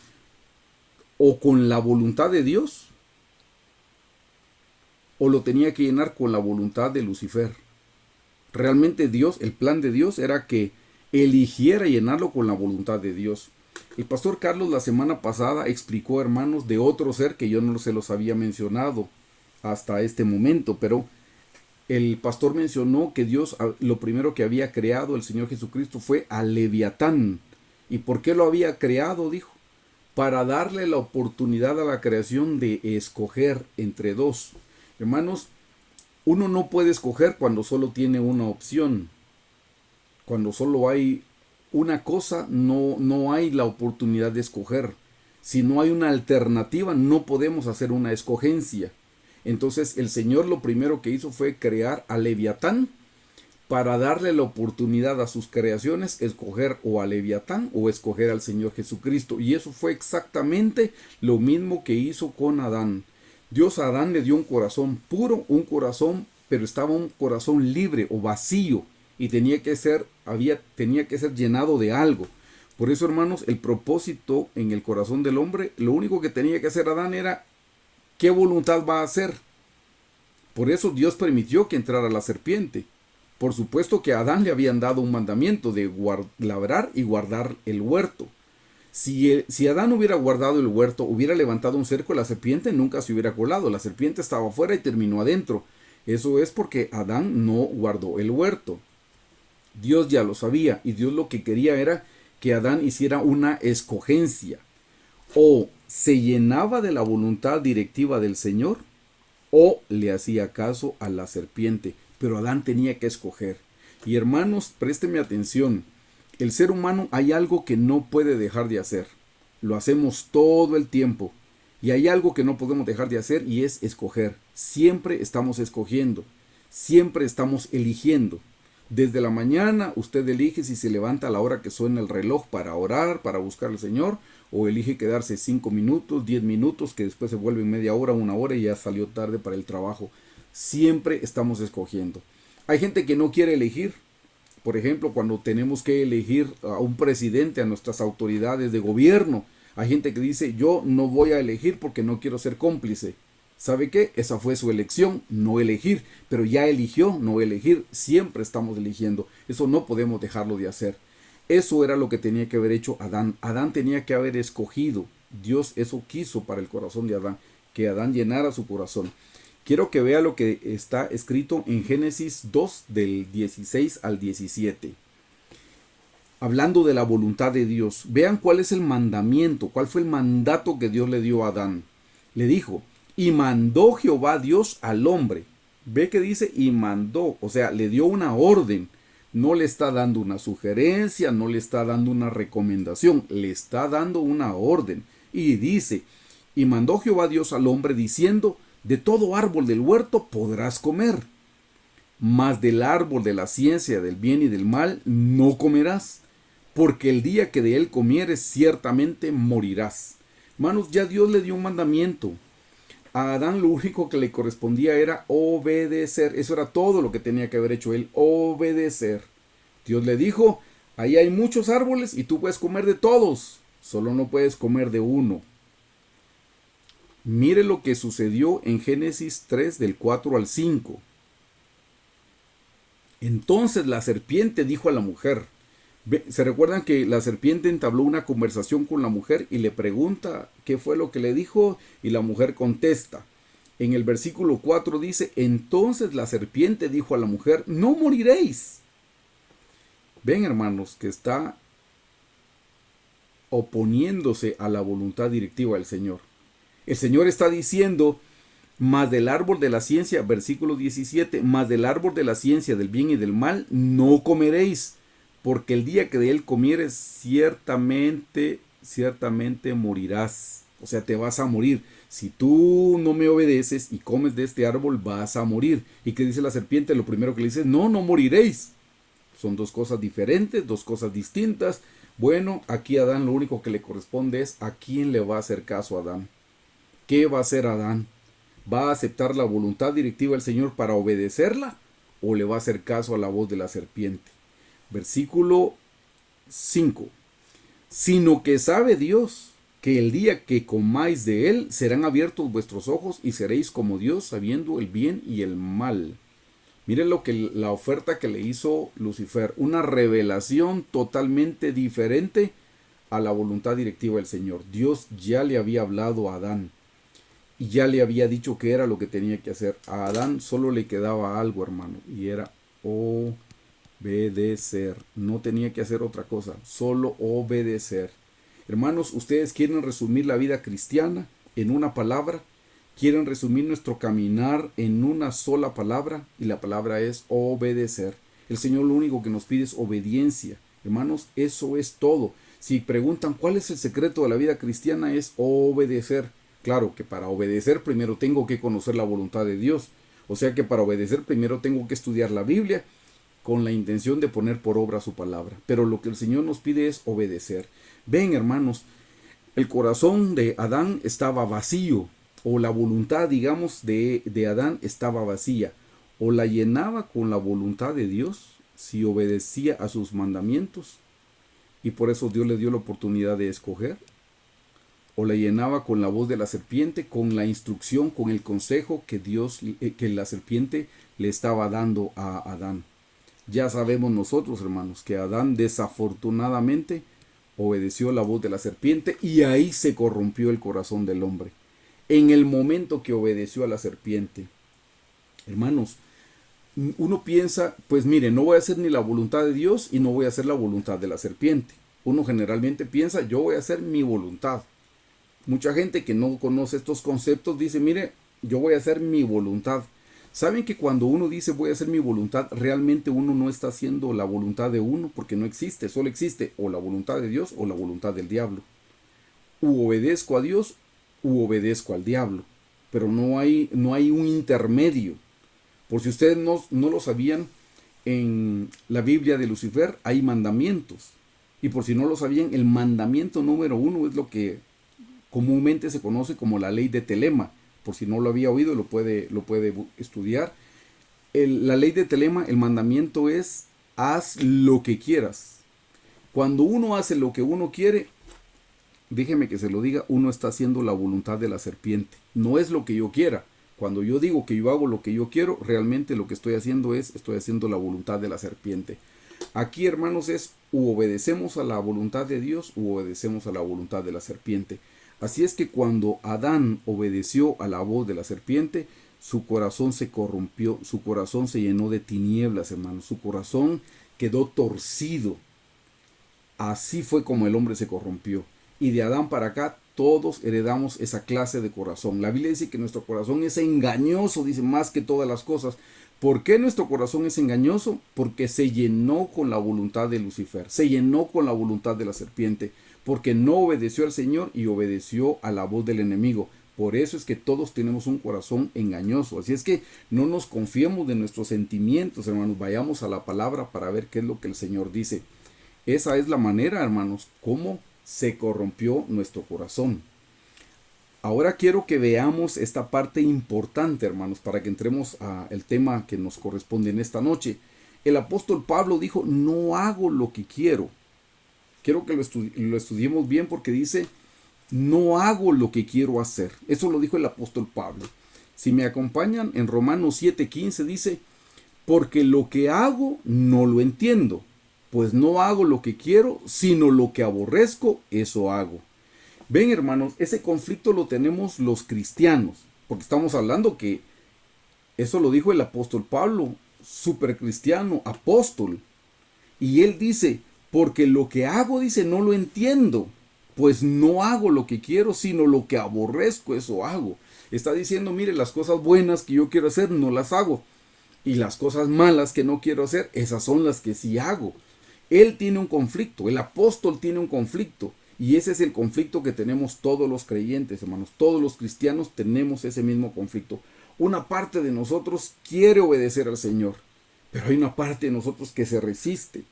o con la voluntad de Dios, o lo tenía que llenar con la voluntad de Lucifer. Realmente Dios, el plan de Dios era que eligiera llenarlo con la voluntad de Dios. El pastor Carlos la semana pasada explicó, hermanos, de otro ser que yo no se los había mencionado hasta este momento, pero el pastor mencionó que Dios, lo primero que había creado el Señor Jesucristo fue a Leviatán. ¿Y por qué lo había creado? Dijo, para darle la oportunidad a la creación de escoger entre dos. Hermanos, uno no puede escoger cuando solo tiene una opción. Cuando solo hay una cosa, no hay la oportunidad de escoger. Si no hay una alternativa, no podemos hacer una escogencia. Entonces el Señor lo primero que hizo fue crear a Leviatán para darle la oportunidad a sus creaciones, escoger o a Leviatán o escoger al Señor Jesucristo. Y eso fue exactamente lo mismo que hizo con Adán. Dios a Adán le dio un corazón puro, un corazón, pero estaba un corazón libre o vacío, y tenía que ser llenado de algo. Por eso, hermanos, el propósito en el corazón del hombre, lo único que tenía que hacer Adán era ¿qué voluntad va a hacer? Por eso Dios permitió que entrara la serpiente. Por supuesto que a Adán le habían dado un mandamiento de labrar y guardar el huerto. Si Adán hubiera guardado el huerto, hubiera levantado un cerco, la serpiente nunca se hubiera colado. La serpiente estaba afuera y terminó adentro. Eso es porque Adán no guardó el huerto. Dios ya lo sabía, y Dios lo que quería era que Adán hiciera una escogencia. O se llenaba de la voluntad directiva del Señor, o le hacía caso a la serpiente. Pero Adán tenía que escoger. Y hermanos, présteme atención. El ser humano hay algo que no puede dejar de hacer. Lo hacemos todo el tiempo. Y hay algo que no podemos dejar de hacer y es escoger. Siempre estamos escogiendo. Siempre estamos eligiendo. Desde la mañana usted elige si se levanta a la hora que suena el reloj para orar, para buscar al Señor, o elige quedarse 5 minutos, 10 minutos, que después se vuelven media hora, una hora y ya salió tarde para el trabajo. Siempre estamos escogiendo. Hay gente que no quiere elegir. Por ejemplo, cuando tenemos que elegir a un presidente, a nuestras autoridades de gobierno, hay gente que dice, yo no voy a elegir porque no quiero ser cómplice. ¿Sabe qué? Esa fue su elección, no elegir, pero ya eligió no elegir. Siempre estamos eligiendo. Eso no podemos dejarlo de hacer. Eso era lo que tenía que haber hecho Adán. Adán tenía que haber escogido. Dios eso quiso para el corazón de Adán, que Adán llenara su corazón. Quiero que vea lo que está escrito en Génesis 2 del 16 al 17. Hablando de la voluntad de Dios. Vean cuál es el mandamiento, cuál fue el mandato que Dios le dio a Adán. Le dijo, y mandó Jehová Dios al hombre. Ve que dice, y mandó, o sea, le dio una orden. No le está dando una sugerencia, no le está dando una recomendación, le está dando una orden. Y dice, y mandó Jehová Dios al hombre diciendo, de todo árbol del huerto podrás comer, mas del árbol de la ciencia del bien y del mal no comerás, porque el día que de él comieres ciertamente morirás. Hermanos, ya Dios le dio un mandamiento. A Adán lo único que le correspondía era obedecer. Eso era todo lo que tenía que haber hecho él, obedecer. Dios le dijo, ahí hay muchos árboles y tú puedes comer de todos, solo no puedes comer de uno. Mire lo que sucedió en Génesis 3 del 4 al 5. Entonces la serpiente dijo a la mujer, ¿se recuerdan que la serpiente entabló una conversación con la mujer y le pregunta qué fue lo que le dijo? Y la mujer contesta. En el versículo 4 dice, entonces la serpiente dijo a la mujer, no moriréis. Ven, hermanos, que está oponiéndose a la voluntad directiva del Señor. El Señor está diciendo, mas del árbol de la ciencia, versículo 17, mas del árbol de la ciencia del bien y del mal no comeréis, porque el día que de él comieres ciertamente morirás. O sea, te vas a morir. Si tú no me obedeces y comes de este árbol, vas a morir. ¿Y qué dice la serpiente? Lo primero que le dice, no moriréis. Son dos cosas diferentes, dos cosas distintas. Bueno, aquí a Adán lo único que le corresponde es a quién le va a hacer caso a Adán. ¿Qué va a hacer Adán? ¿Va a aceptar la voluntad directiva del Señor para obedecerla? ¿O le va a hacer caso a la voz de la serpiente? Versículo 5. Sino que sabe Dios que el día que comáis de él serán abiertos vuestros ojos y seréis como Dios sabiendo el bien y el mal. Miren la oferta que le hizo Lucifer. Una revelación totalmente diferente a la voluntad directiva del Señor. Dios ya le había hablado a Adán. Y ya le había dicho que era lo que tenía que hacer. A Adán solo le quedaba algo, hermano. Y era obedecer. No tenía que hacer otra cosa. Solo obedecer. Hermanos, ¿ustedes quieren resumir la vida cristiana en una palabra? ¿Quieren resumir nuestro caminar en una sola palabra? Y la palabra es obedecer. El Señor lo único que nos pide es obediencia. Hermanos, eso es todo. Si preguntan cuál es el secreto de la vida cristiana, es obedecer. Claro que para obedecer primero tengo que conocer la voluntad de Dios. O sea que para obedecer primero tengo que estudiar la Biblia con la intención de poner por obra su palabra. Pero lo que el Señor nos pide es obedecer. Ven, hermanos, el corazón de Adán estaba vacío, o la voluntad, digamos, de Adán estaba vacía. O la llenaba con la voluntad de Dios si obedecía a sus mandamientos, y por eso Dios le dio la oportunidad de escoger, o la llenaba con la voz de la serpiente, con la instrucción, con el consejo que que la serpiente le estaba dando a Adán. Ya sabemos nosotros, hermanos, que Adán desafortunadamente obedeció la voz de la serpiente y ahí se corrompió el corazón del hombre. En el momento que obedeció a la serpiente. Hermanos, uno piensa, pues mire, no voy a hacer ni la voluntad de Dios y no voy a hacer la voluntad de la serpiente. Uno generalmente piensa, yo voy a hacer mi voluntad. Mucha gente que no conoce estos conceptos dice, mire, yo voy a hacer mi voluntad. Saben que cuando uno dice voy a hacer mi voluntad, realmente uno no está haciendo la voluntad de uno, porque no existe, solo existe o la voluntad de Dios o la voluntad del diablo. U obedezco a Dios u obedezco al diablo, pero no hay un intermedio. Por si ustedes no lo sabían, en la Biblia de Lucifer hay mandamientos. Y por si no lo sabían, el mandamiento número 1 es lo que comúnmente se conoce como la ley de Telema. Por si no lo había oído, lo puede estudiar. La ley de Telema, el mandamiento es: haz lo que quieras. Cuando uno hace lo que uno quiere, déjeme que se lo diga, uno está haciendo la voluntad de la serpiente. No es lo que yo quiera. Cuando yo digo que yo hago lo que yo quiero, realmente lo que estoy haciendo la voluntad de la serpiente. Aquí, hermanos, es u obedecemos a la voluntad de Dios u obedecemos a la voluntad de la serpiente. Así es que cuando Adán obedeció a la voz de la serpiente, su corazón se corrompió, su corazón se llenó de tinieblas, hermanos, su corazón quedó torcido. Así fue como el hombre se corrompió. Y de Adán para acá todos heredamos esa clase de corazón. La Biblia dice que nuestro corazón es engañoso, dice, más que todas las cosas. ¿Por qué nuestro corazón es engañoso? Porque se llenó con la voluntad de Lucifer, se llenó con la voluntad de la serpiente, porque no obedeció al Señor y obedeció a la voz del enemigo. Por eso es que todos tenemos un corazón engañoso. Así es que no nos confiemos de nuestros sentimientos, hermanos. Vayamos a la palabra para ver qué es lo que el Señor dice. Esa es la manera, hermanos, cómo se corrompió nuestro corazón. Ahora quiero que veamos esta parte importante, hermanos, para que entremos al tema que nos corresponde en esta noche. El apóstol Pablo dijo, no hago lo que quiero. Quiero que lo estudiemos bien porque dice, no hago lo que quiero hacer. Eso lo dijo el apóstol Pablo. Si me acompañan, en Romanos 7:15 dice, porque lo que hago no lo entiendo, pues no hago lo que quiero, sino lo que aborrezco, eso hago. Ven, hermanos, ese conflicto lo tenemos los cristianos, porque estamos hablando que eso lo dijo el apóstol Pablo, supercristiano, apóstol. Y él dice, porque lo que hago, dice, no lo entiendo, pues no hago lo que quiero, sino lo que aborrezco, eso hago. Está diciendo, mire, las cosas buenas que yo quiero hacer, no las hago. Y las cosas malas que no quiero hacer, esas son las que sí hago. Él tiene un conflicto, el apóstol tiene un conflicto. Y ese es el conflicto que tenemos todos los creyentes, hermanos. Todos los cristianos tenemos ese mismo conflicto. Una parte de nosotros quiere obedecer al Señor, pero hay una parte de nosotros que se resiste.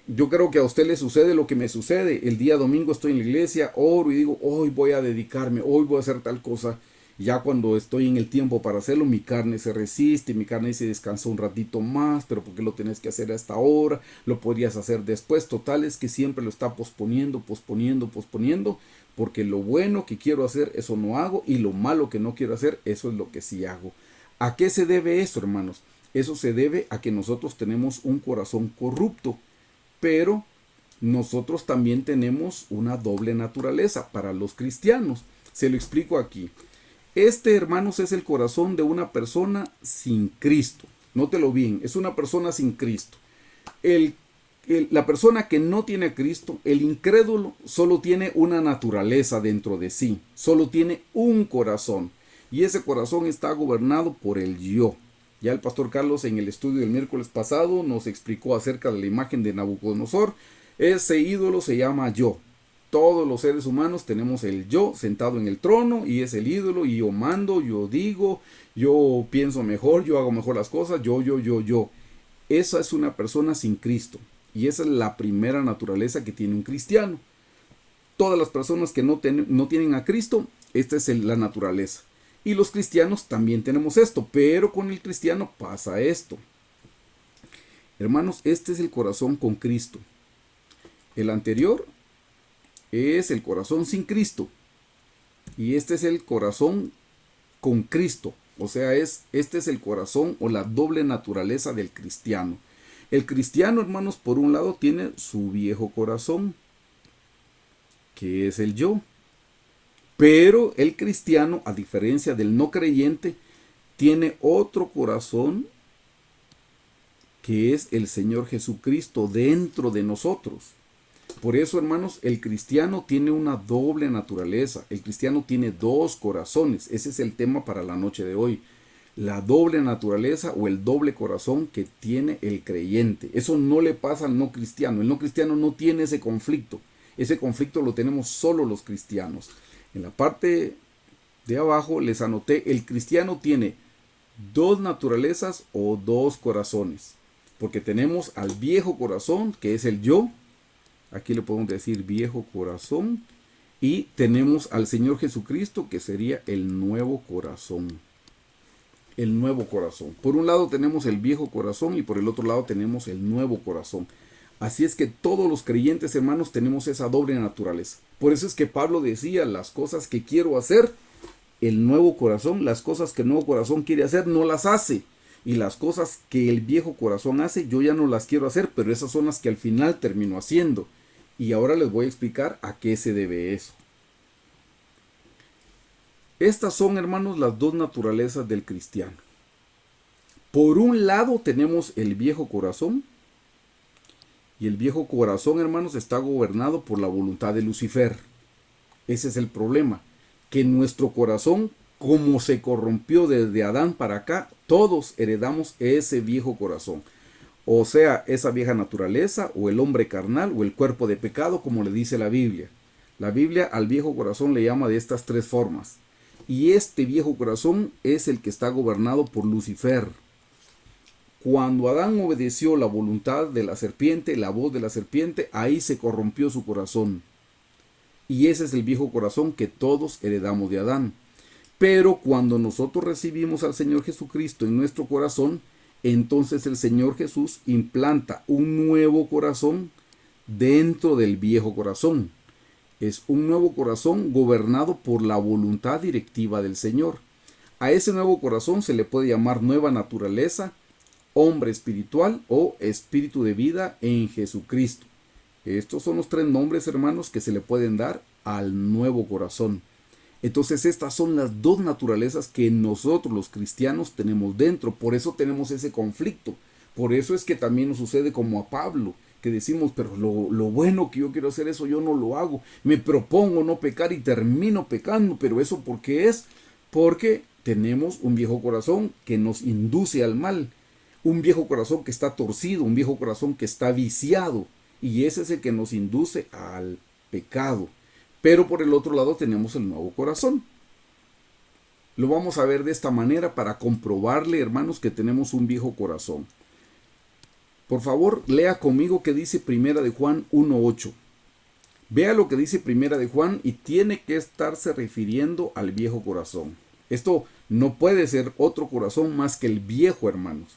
Yo creo que a usted le sucede lo que me sucede. El día domingo estoy en la iglesia, oro y digo, hoy voy a dedicarme, hoy voy a hacer tal cosa. Ya cuando estoy en el tiempo para hacerlo, mi carne se resiste, mi carne dice descansa un ratito más, pero ¿por qué lo tenés que hacer a esta hora? Lo podrías hacer después. Total es que siempre lo está posponiendo, porque lo bueno que quiero hacer, eso no hago, y lo malo que no quiero hacer, eso es lo que sí hago. ¿A qué se debe eso, hermanos? Eso se debe a que nosotros tenemos un corazón corrupto, pero nosotros también tenemos una doble naturaleza para los cristianos. Se lo explico aquí. Hermanos, es el corazón de una persona sin Cristo. Nótelo bien, es una persona sin Cristo. La persona que no tiene a Cristo, el incrédulo, solo tiene una naturaleza dentro de sí. Solo tiene un corazón. Y ese corazón está gobernado por el yo. Ya el pastor Carlos en el estudio del miércoles pasado nos explicó acerca de la imagen de Nabucodonosor. Ese ídolo se llama yo. Todos los seres humanos tenemos el yo sentado en el trono y es el ídolo, y yo mando, yo digo, yo pienso mejor, yo hago mejor las cosas, yo. Esa es una persona sin Cristo, y esa es la primera naturaleza que tiene un cristiano. Todas las personas que no tienen a Cristo, esta es la naturaleza. Y los cristianos también tenemos esto, pero con el cristiano pasa esto. Hermanos, este es el corazón con Cristo. El anterior es el corazón sin Cristo, y este es el corazón con Cristo. O sea, este es el corazón o la doble naturaleza del cristiano. El cristiano, hermanos, por un lado tiene su viejo corazón, que es el yo. Pero el cristiano, a diferencia del no creyente, tiene otro corazón, que es el Señor Jesucristo dentro de nosotros. Por eso, hermanos, el cristiano tiene una doble naturaleza. El cristiano tiene dos corazones. Ese es el tema para la noche de hoy. la doble naturaleza o el doble corazón que tiene el creyente. Eso no le pasa al no cristiano. El no cristiano no tiene ese conflicto. Ese conflicto lo tenemos solo los cristianos. En la parte de abajo les anoté, el cristiano tiene dos naturalezas o dos corazones. Porque tenemos al viejo corazón, que es el yo. Aquí le podemos decir viejo corazón. Y tenemos al Señor Jesucristo, que sería el nuevo corazón. El nuevo corazón. Por un lado tenemos el viejo corazón y por el otro lado tenemos el nuevo corazón. Así es que todos los creyentes, hermanos, tenemos esa doble naturaleza. Por eso es que Pablo decía, las cosas que quiero hacer, el nuevo corazón, las cosas que el nuevo corazón quiere hacer, no las hace. Y las cosas que el viejo corazón hace, yo ya no las quiero hacer, pero esas son las que al final termino haciendo. Y ahora les voy a explicar a qué se debe eso. Estas son, hermanos, las dos naturalezas del cristiano. Por un lado tenemos el viejo corazón. Y el viejo corazón, hermanos, está gobernado por la voluntad de Lucifer. Ese es el problema. Que nuestro corazón, como se corrompió desde Adán para acá, todos heredamos ese viejo corazón. O sea, esa vieja naturaleza, o el hombre carnal, o el cuerpo de pecado, como le dice la Biblia. La Biblia al viejo corazón le llama de estas tres formas. Y este viejo corazón es el que está gobernado por Lucifer. Cuando Adán obedeció la voluntad de la serpiente, la voz de la serpiente, ahí se corrompió su corazón. Y ese es el viejo corazón que todos heredamos de Adán. Pero cuando nosotros recibimos al Señor Jesucristo en nuestro corazón, entonces el Señor Jesús implanta un nuevo corazón dentro del viejo corazón. Es un nuevo corazón gobernado por la voluntad directiva del Señor. A ese nuevo corazón se le puede llamar nueva naturaleza, hombre espiritual o espíritu de vida en Jesucristo. Estos son los tres nombres, hermanos, que se le pueden dar al nuevo corazón. Entonces estas son las dos naturalezas que nosotros los cristianos tenemos dentro. Por eso tenemos ese conflicto. Por eso es que también nos sucede como a Pablo, que decimos, pero lo bueno que yo quiero hacer, eso yo no lo hago. Me propongo no pecar y termino pecando. Pero eso ¿por qué es? Porque tenemos un viejo corazón que nos induce al mal. Un viejo corazón que está torcido, un viejo corazón que está viciado. Y ese es el que nos induce al pecado. Pero por el otro lado tenemos el nuevo corazón. Lo vamos a ver de esta manera para comprobarle, hermanos, que tenemos un viejo corazón. Por favor, lea conmigo que dice Primera de Juan 1:8. Vea lo que dice Primera de Juan y tiene que estarse refiriendo al viejo corazón. Esto no puede ser otro corazón más que el viejo, hermanos.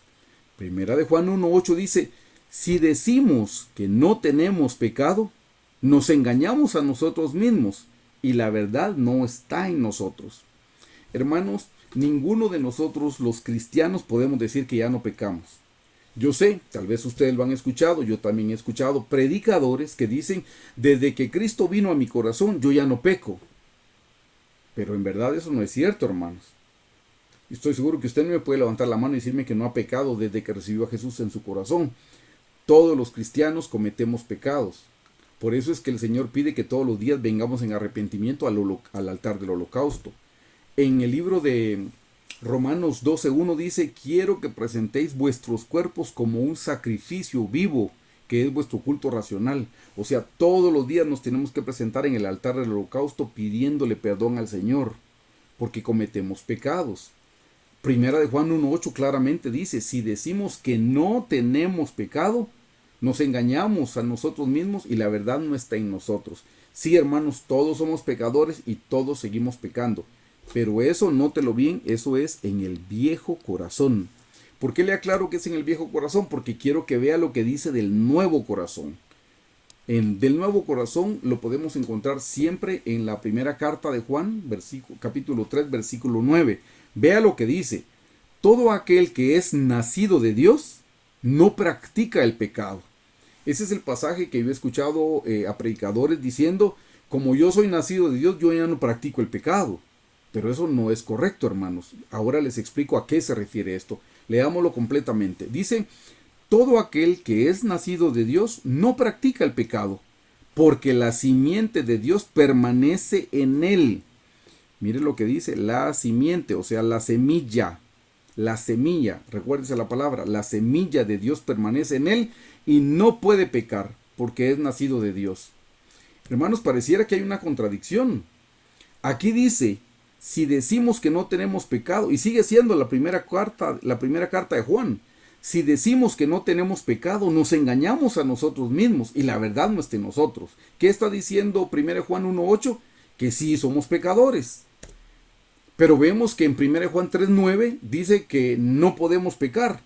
Primera de Juan 1:8 dice, si decimos que no tenemos pecado, nos engañamos a nosotros mismos y la verdad no está en nosotros. Hermanos, ninguno de nosotros los cristianos podemos decir que ya no pecamos. Yo sé, tal vez ustedes lo han escuchado, yo también he escuchado predicadores que dicen, desde que Cristo vino a mi corazón, yo ya no peco. Pero en verdad eso no es cierto, hermanos. Estoy seguro que usted no me puede levantar la mano y decirme que no ha pecado desde que recibió a Jesús en su corazón. Todos los cristianos cometemos pecados. Por eso es que el Señor pide que todos los días vengamos en arrepentimiento al altar del holocausto. En el libro de Romanos 12:1 dice, quiero que presentéis vuestros cuerpos como un sacrificio vivo, que es vuestro culto racional. O sea, todos los días nos tenemos que presentar en el altar del holocausto pidiéndole perdón al Señor, porque cometemos pecados. Primera de Juan 1:8 claramente dice, si decimos que no tenemos pecado, nos engañamos a nosotros mismos y la verdad no está en nosotros. Sí, hermanos, todos somos pecadores y todos seguimos pecando. Pero eso, nótelo bien, eso es en el viejo corazón. ¿Por qué le aclaro que es en el viejo corazón? Porque quiero que vea lo que dice del nuevo corazón. Del nuevo corazón lo podemos encontrar siempre en la primera carta de Juan, capítulo 3, versículo 9. Vea lo que dice. Todo aquel que es nacido de Dios no practica el pecado. Ese es el pasaje que yo he escuchado a predicadores diciendo, como yo soy nacido de Dios, yo ya no practico el pecado. Pero eso no es correcto, hermanos. Ahora les explico a qué se refiere esto. Leámoslo completamente. Dice, todo aquel que es nacido de Dios no practica el pecado, porque la simiente de Dios permanece en él. Mire lo que dice, la simiente, o sea, la semilla. La semilla, recuérdese la palabra, la semilla de Dios permanece en él y no puede pecar porque es nacido de Dios. Hermanos, pareciera que hay una contradicción. Aquí dice, si decimos que no tenemos pecado, y sigue siendo la primera carta de Juan, si decimos que no tenemos pecado, nos engañamos a nosotros mismos y la verdad no está en nosotros. ¿Qué está diciendo 1 Juan 1:8? Que sí somos pecadores. Pero vemos que en 1 Juan 3:9 dice que no podemos pecar.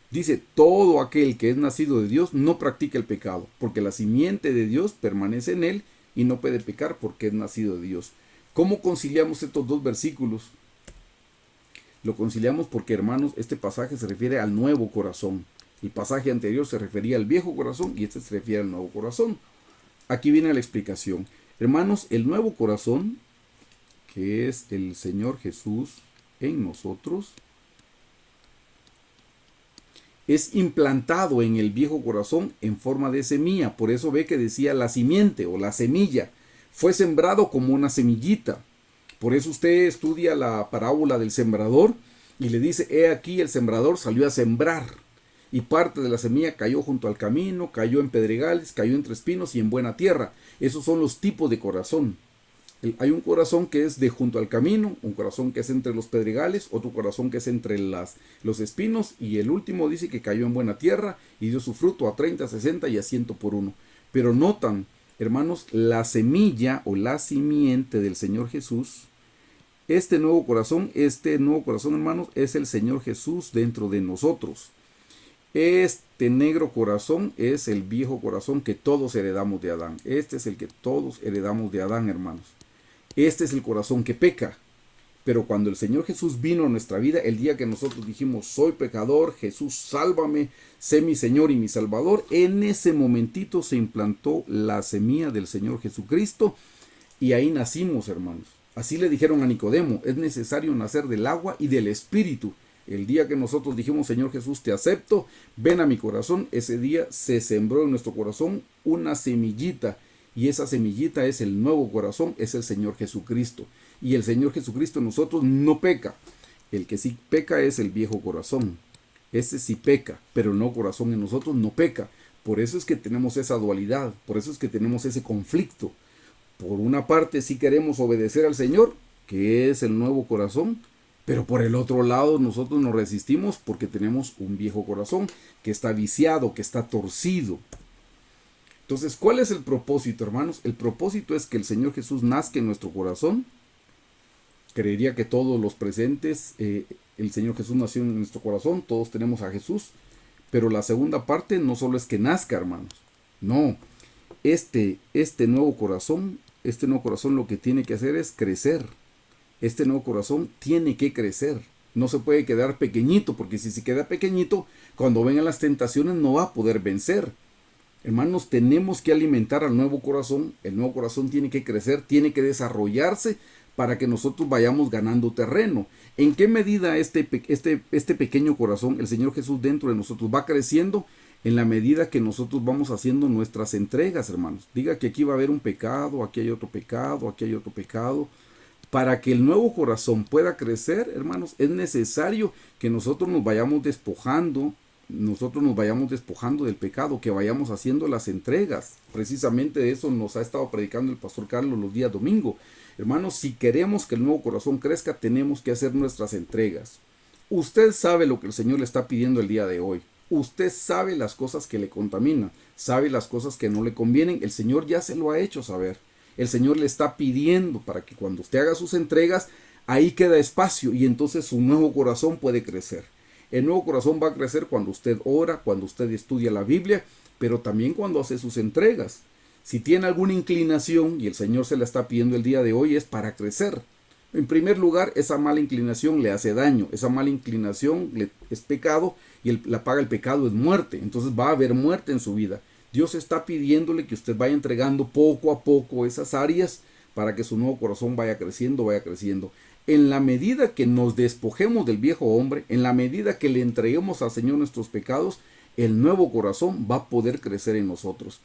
Dice, todo aquel que es nacido de Dios no practica el pecado, porque la simiente de Dios permanece en él y no puede pecar porque es nacido de Dios. ¿Cómo conciliamos estos dos versículos? Lo conciliamos porque, hermanos, este pasaje se refiere al nuevo corazón. El pasaje anterior se refería al viejo corazón y este se refiere al nuevo corazón. Aquí viene la explicación. Hermanos, el nuevo corazón, que es el Señor Jesús en nosotros, es implantado en el viejo corazón en forma de semilla. Por eso ve que decía la simiente o la semilla. Fue sembrado como una semillita. Por eso usted estudia la parábola del sembrador y le dice, he aquí el sembrador salió a sembrar. Y parte de la semilla cayó junto al camino, cayó en pedregales, cayó entre espinos y en buena tierra. Esos son los tipos de corazón. Hay un corazón que es de junto al camino, un corazón que es entre los pedregales, otro corazón que es entre los espinos, y el último dice que cayó en buena tierra y dio su fruto a 30, 60 y a 100 por uno. Pero notan, hermanos, la semilla o la simiente del Señor Jesús, este nuevo corazón, hermanos, es el Señor Jesús dentro de nosotros. Este negro corazón es el viejo corazón que todos heredamos de Adán. Este es el que todos heredamos de Adán, hermanos. Este es el corazón que peca. Pero cuando el Señor Jesús vino a nuestra vida, el día que nosotros dijimos, soy pecador, Jesús, sálvame, sé mi Señor y mi Salvador, en ese momentito se implantó la semilla del Señor Jesucristo y ahí nacimos, hermanos. Así le dijeron a Nicodemo, es necesario nacer del agua y del Espíritu. El día que nosotros dijimos, Señor Jesús, te acepto, ven a mi corazón, ese día se sembró en nuestro corazón una semillita. Y esa semillita es el nuevo corazón, es el Señor Jesucristo. Y el Señor Jesucristo en nosotros no peca. El que sí peca es el viejo corazón. Ese sí peca, pero el nuevo corazón en nosotros no peca. Por eso es que tenemos esa dualidad, por eso es que tenemos ese conflicto. Por una parte sí queremos obedecer al Señor, que es el nuevo corazón, pero por el otro lado nosotros nos resistimos porque tenemos un viejo corazón que está viciado, que está torcido. Entonces, ¿cuál es el propósito, hermanos? El propósito es que el Señor Jesús nazca en nuestro corazón. Creería que todos los presentes, el Señor Jesús nació en nuestro corazón, todos tenemos a Jesús. Pero la segunda parte no solo es que nazca, hermanos. No, este nuevo corazón lo que tiene que hacer es crecer. Este nuevo corazón tiene que crecer. No se puede quedar pequeñito, porque si se queda pequeñito, cuando vengan las tentaciones no va a poder vencer. Hermanos, tenemos que alimentar al nuevo corazón. El nuevo corazón tiene que crecer, tiene que desarrollarse para que nosotros vayamos ganando terreno. ¿En qué medida este pequeño corazón, el Señor Jesús dentro de nosotros, va creciendo? En la medida que nosotros vamos haciendo nuestras entregas, hermanos. Diga que aquí va a haber un pecado, aquí hay otro pecado, aquí hay otro pecado. Para que el nuevo corazón pueda crecer, hermanos, es necesario que nosotros nos vayamos despojando del pecado, que vayamos haciendo las entregas. Precisamente de eso nos ha estado predicando el pastor Carlos los días domingo. Hermanos, si queremos que el nuevo corazón crezca, tenemos que hacer nuestras entregas. Usted sabe lo que el Señor le está pidiendo el día de hoy. Usted sabe las cosas que le contaminan, sabe las cosas que no le convienen. El Señor ya se lo ha hecho saber. El Señor le está pidiendo para que cuando usted haga sus entregas, ahí queda espacio y entonces su nuevo corazón puede crecer. El nuevo corazón va a crecer cuando usted ora, cuando usted estudia la Biblia, pero también cuando hace sus entregas. Si tiene alguna inclinación, y el Señor se la está pidiendo el día de hoy, es para crecer. En primer lugar, esa mala inclinación le hace daño. Esa mala inclinación es pecado y la paga del pecado es muerte. Entonces va a haber muerte en su vida. Dios está pidiéndole que usted vaya entregando poco a poco esas áreas para que su nuevo corazón vaya creciendo, vaya creciendo. En la medida que nos despojemos del viejo hombre, en la medida que le entreguemos al Señor nuestros pecados, el nuevo corazón va a poder crecer en nosotros.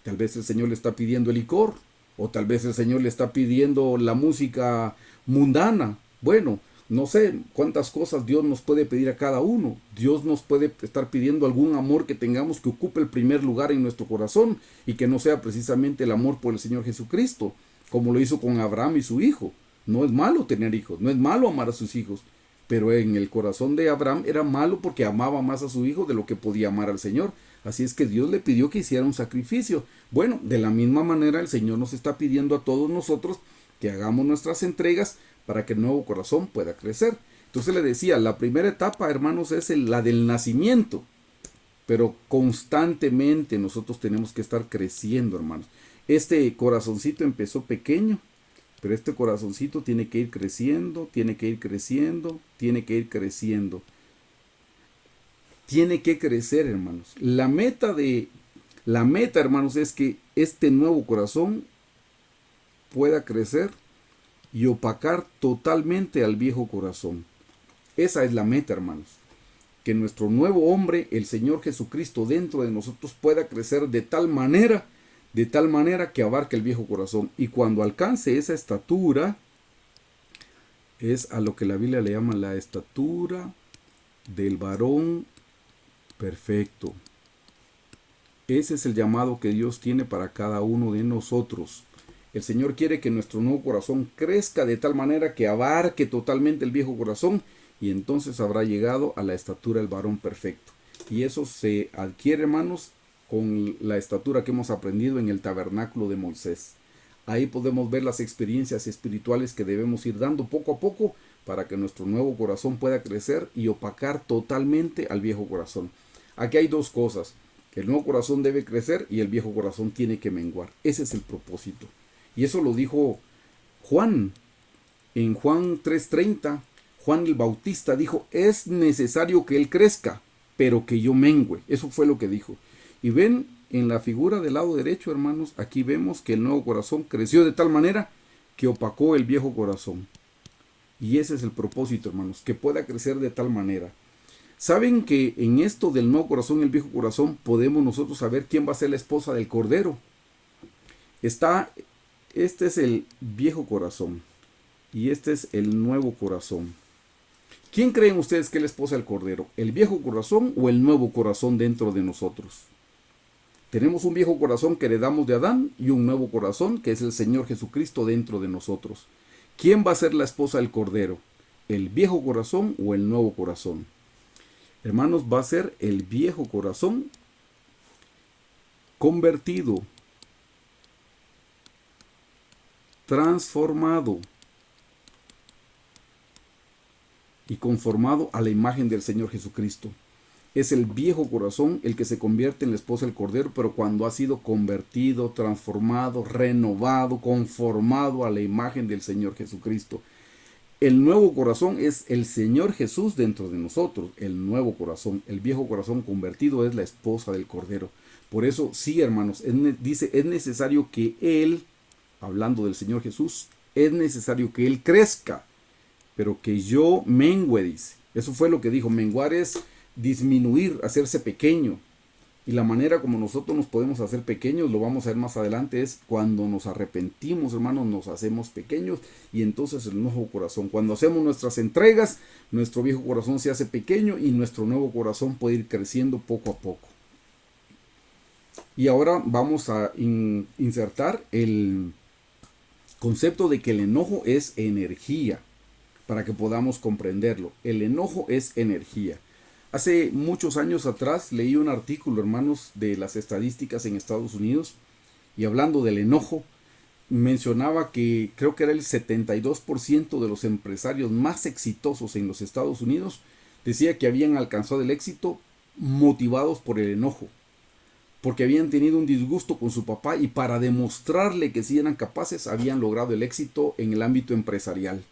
Tal vez el Señor le está pidiendo el licor, o tal vez el Señor le está pidiendo la música mundana. Bueno, No sé cuántas cosas Dios nos puede pedir a cada uno. Dios nos puede estar pidiendo algún amor que tengamos que ocupe el primer lugar en nuestro corazón y que no sea precisamente el amor por el Señor Jesucristo, como lo hizo con Abraham y su hijo. No es malo tener hijos, no es malo amar a sus hijos, pero en el corazón de Abraham era malo porque amaba más a su hijo de lo que podía amar al Señor. Así es que Dios le pidió que hiciera un sacrificio. Bueno, de la misma manera el Señor nos está pidiendo a todos nosotros que hagamos nuestras entregas para que el nuevo corazón pueda crecer. Entonces le decía, la primera etapa, hermanos, es la del nacimiento, pero constantemente nosotros tenemos que estar creciendo, hermanos. Este corazoncito empezó pequeño, pero este corazoncito tiene que ir creciendo, tiene que ir creciendo, tiene que ir creciendo. Tiene que crecer, hermanos. La meta, hermanos, es que este nuevo corazón pueda crecer y opacar totalmente al viejo corazón. Esa es la meta, hermanos. Que nuestro nuevo hombre, el Señor Jesucristo, dentro de nosotros pueda crecer de tal manera que abarque el viejo corazón. Y cuando alcance esa estatura, es a lo que la Biblia le llama la estatura del varón perfecto. Ese es el llamado que Dios tiene para cada uno de nosotros. El Señor quiere que nuestro nuevo corazón crezca de tal manera que abarque totalmente el viejo corazón y entonces habrá llegado a la estatura del varón perfecto. Y eso se adquiere, hermanos, con la estatura que hemos aprendido en el tabernáculo de Moisés. Ahí podemos ver las experiencias espirituales que debemos ir dando poco a poco para que nuestro nuevo corazón pueda crecer y opacar totalmente al viejo corazón. Aquí hay dos cosas. El nuevo corazón debe crecer y el viejo corazón tiene que menguar. Ese es el propósito. Y eso lo dijo Juan. En Juan 3:30, Juan el Bautista dijo, es necesario que él crezca, pero que yo mengüe. Eso fue lo que dijo. Y ven, en la figura del lado derecho, hermanos, aquí vemos que el nuevo corazón creció de tal manera que opacó el viejo corazón. Y ese es el propósito, hermanos, que pueda crecer de tal manera. ¿Saben que en esto del nuevo corazón y el viejo corazón podemos nosotros saber quién va a ser la esposa del Cordero? Este es el viejo corazón y este es el nuevo corazón. ¿Quién creen ustedes que es la esposa del Cordero? ¿El viejo corazón o el nuevo corazón dentro de nosotros? Tenemos un viejo corazón que heredamos de Adán y un nuevo corazón que es el Señor Jesucristo dentro de nosotros. ¿Quién va a ser la esposa del Cordero? ¿El viejo corazón o el nuevo corazón? Hermanos, va a ser el viejo corazón convertido, transformado y conformado a la imagen del Señor Jesucristo. Es el viejo corazón el que se convierte en la esposa del Cordero, pero cuando ha sido convertido, transformado, renovado, conformado a la imagen del Señor Jesucristo. El nuevo corazón es el Señor Jesús dentro de nosotros, el nuevo corazón. El viejo corazón convertido es la esposa del Cordero. Por eso, sí, hermanos, dice, es necesario que Él, hablando del Señor Jesús, es necesario que Él crezca, pero que yo mengüe, dice. Eso fue lo que dijo. Menguar es disminuir, hacerse pequeño. Y la manera como nosotros nos podemos hacer pequeños, lo vamos a ver más adelante, es cuando nos arrepentimos, hermanos, nos hacemos pequeños y entonces el nuevo corazón. Cuando hacemos nuestras entregas, nuestro viejo corazón se hace pequeño y nuestro nuevo corazón puede ir creciendo poco a poco. Y ahora vamos a insertar el concepto de que el enojo es energía, para que podamos comprenderlo. El enojo es energía. Hace muchos años atrás leí un artículo, hermanos, de las estadísticas en Estados Unidos y hablando del enojo, mencionaba que creo que era el 72% de los empresarios más exitosos en los Estados Unidos decía que habían alcanzado el éxito motivados por el enojo, porque habían tenido un disgusto con su papá y para demostrarle que sí eran capaces habían logrado el éxito en el ámbito empresarial,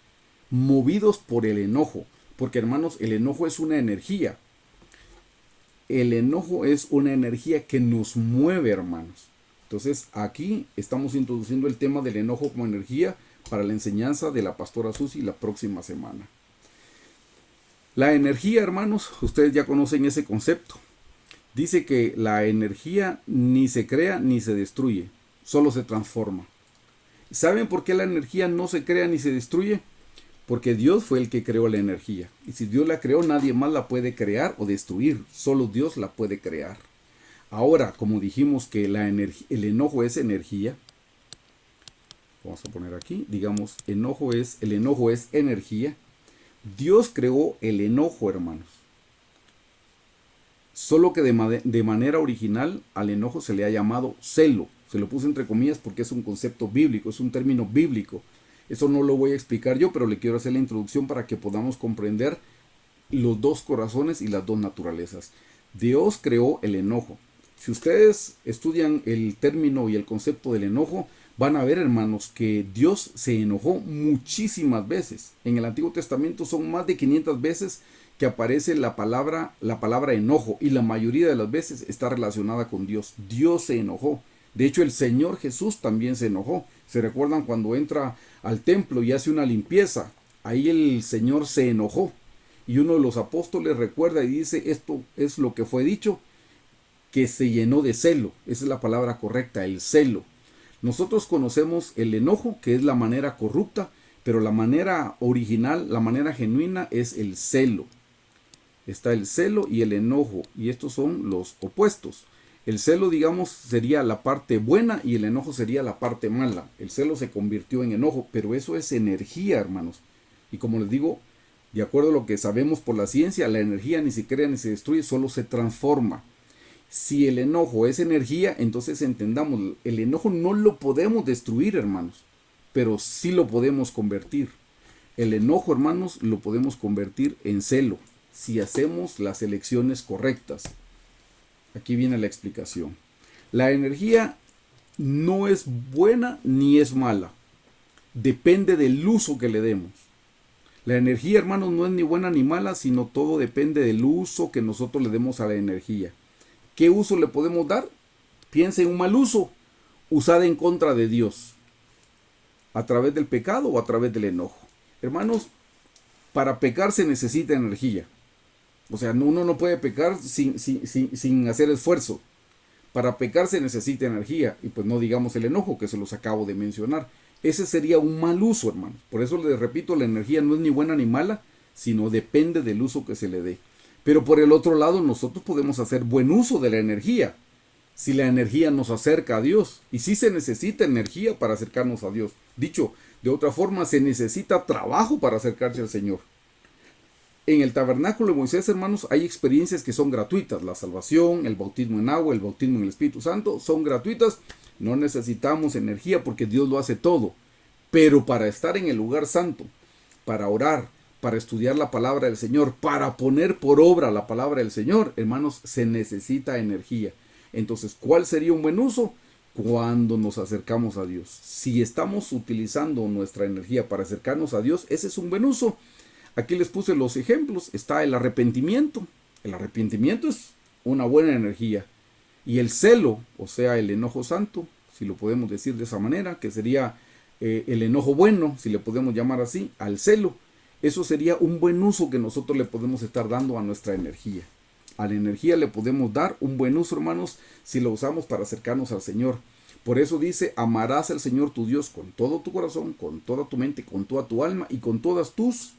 movidos por el enojo, porque hermanos, el enojo es una energía. El enojo es una energía que nos mueve, hermanos. Entonces aquí estamos introduciendo el tema del enojo como energía para la enseñanza de la pastora Susi la próxima semana. La energía, hermanos, ustedes ya conocen ese concepto. Dice que la energía ni se crea ni se destruye, solo se transforma. ¿Saben por qué la energía no se crea ni se destruye? Porque Dios fue el que creó la energía. Y si Dios la creó, nadie más la puede crear o destruir. Solo Dios la puede crear. Ahora, como dijimos que el enojo es energía, vamos a poner aquí, digamos, el enojo es energía. Dios creó el enojo, hermanos. Solo que de manera original al enojo se le ha llamado celo. Se lo puse entre comillas porque es un concepto bíblico, es un término bíblico. Eso no lo voy a explicar yo, pero le quiero hacer la introducción para que podamos comprender los dos corazones y las dos naturalezas. Dios creó el enojo. Si ustedes estudian el término y el concepto del enojo, van a ver, hermanos, que Dios se enojó muchísimas veces. En el Antiguo Testamento son más de 500 veces que aparece la palabra enojo, y la mayoría de las veces está relacionada con Dios. Dios se enojó. De hecho, el Señor Jesús también se enojó. ¿Se recuerdan cuando entra al templo y hace una limpieza? Ahí el Señor se enojó. Y uno de los apóstoles recuerda y dice, esto es lo que fue dicho, que se llenó de celo. Esa es la palabra correcta, el celo. Nosotros conocemos el enojo, que es la manera corrupta, pero la manera original, la manera genuina es el celo. Está el celo y el enojo, y estos son los opuestos. El celo, digamos, sería la parte buena y el enojo sería la parte mala. El celo se convirtió en enojo, pero eso es energía, hermanos. Y como les digo, de acuerdo a lo que sabemos por la ciencia, la energía ni se crea ni se destruye, solo se transforma. Si el enojo es energía, entonces entendamos, el enojo no lo podemos destruir, hermanos, pero sí lo podemos convertir. El enojo, hermanos, lo podemos convertir en celo, si hacemos las elecciones correctas. Aquí viene la explicación. La energía no es buena ni es mala. Depende del uso que le demos. La energía, hermanos, no es ni buena ni mala, sino todo depende del uso que nosotros le demos a la energía. ¿Qué uso le podemos dar? Piensa en un mal uso, usada en contra de Dios, a través del pecado o a través del enojo. Hermanos, para pecar se necesita energía. O sea, uno no puede pecar sin hacer esfuerzo. Para pecar se necesita energía. Y pues no digamos el enojo, que se los acabo de mencionar. Ese sería un mal uso, hermanos. Por eso les repito, la energía no es ni buena ni mala, sino depende del uso que se le dé. Pero por el otro lado, nosotros podemos hacer buen uso de la energía, si la energía nos acerca a Dios. Y sí se necesita energía para acercarnos a Dios. Dicho de otra forma, se necesita trabajo para acercarse al Señor. En el tabernáculo de Moisés, hermanos, hay experiencias que son gratuitas. La salvación, el bautismo en agua, el bautismo en el Espíritu Santo, son gratuitas. No necesitamos energía porque Dios lo hace todo. Pero para estar en el lugar santo, para orar, para estudiar la palabra del Señor, para poner por obra la palabra del Señor, hermanos, se necesita energía. Entonces, ¿cuál sería un buen uso? Cuando nos acercamos a Dios. Si estamos utilizando nuestra energía para acercarnos a Dios, ese es un buen uso. Aquí les puse los ejemplos. Está el arrepentimiento. El arrepentimiento es una buena energía. Y el celo, o sea, el enojo santo, si lo podemos decir de esa manera, que sería el enojo bueno, si le podemos llamar así, al celo. Eso sería un buen uso que nosotros le podemos estar dando a nuestra energía. A la energía le podemos dar un buen uso, hermanos, si lo usamos para acercarnos al Señor. Por eso dice, amarás al Señor tu Dios con todo tu corazón, con toda tu mente, con toda tu alma y con todas tus